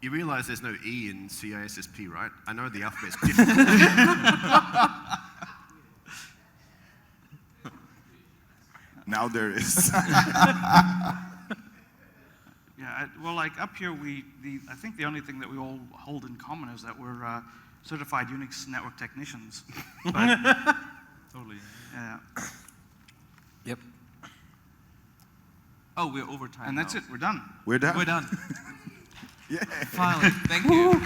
You realize there's no E in CISSP, right? I know the alphabet's different. Now there is. Yeah, well, like up here, I think the only thing that we all hold in common is that we're certified Unix network technicians. But, Totally. Yeah. Yep. Oh, we're over time. And that's now. it. We're done. We're done. We're done. Yeah. Finally. Thank you.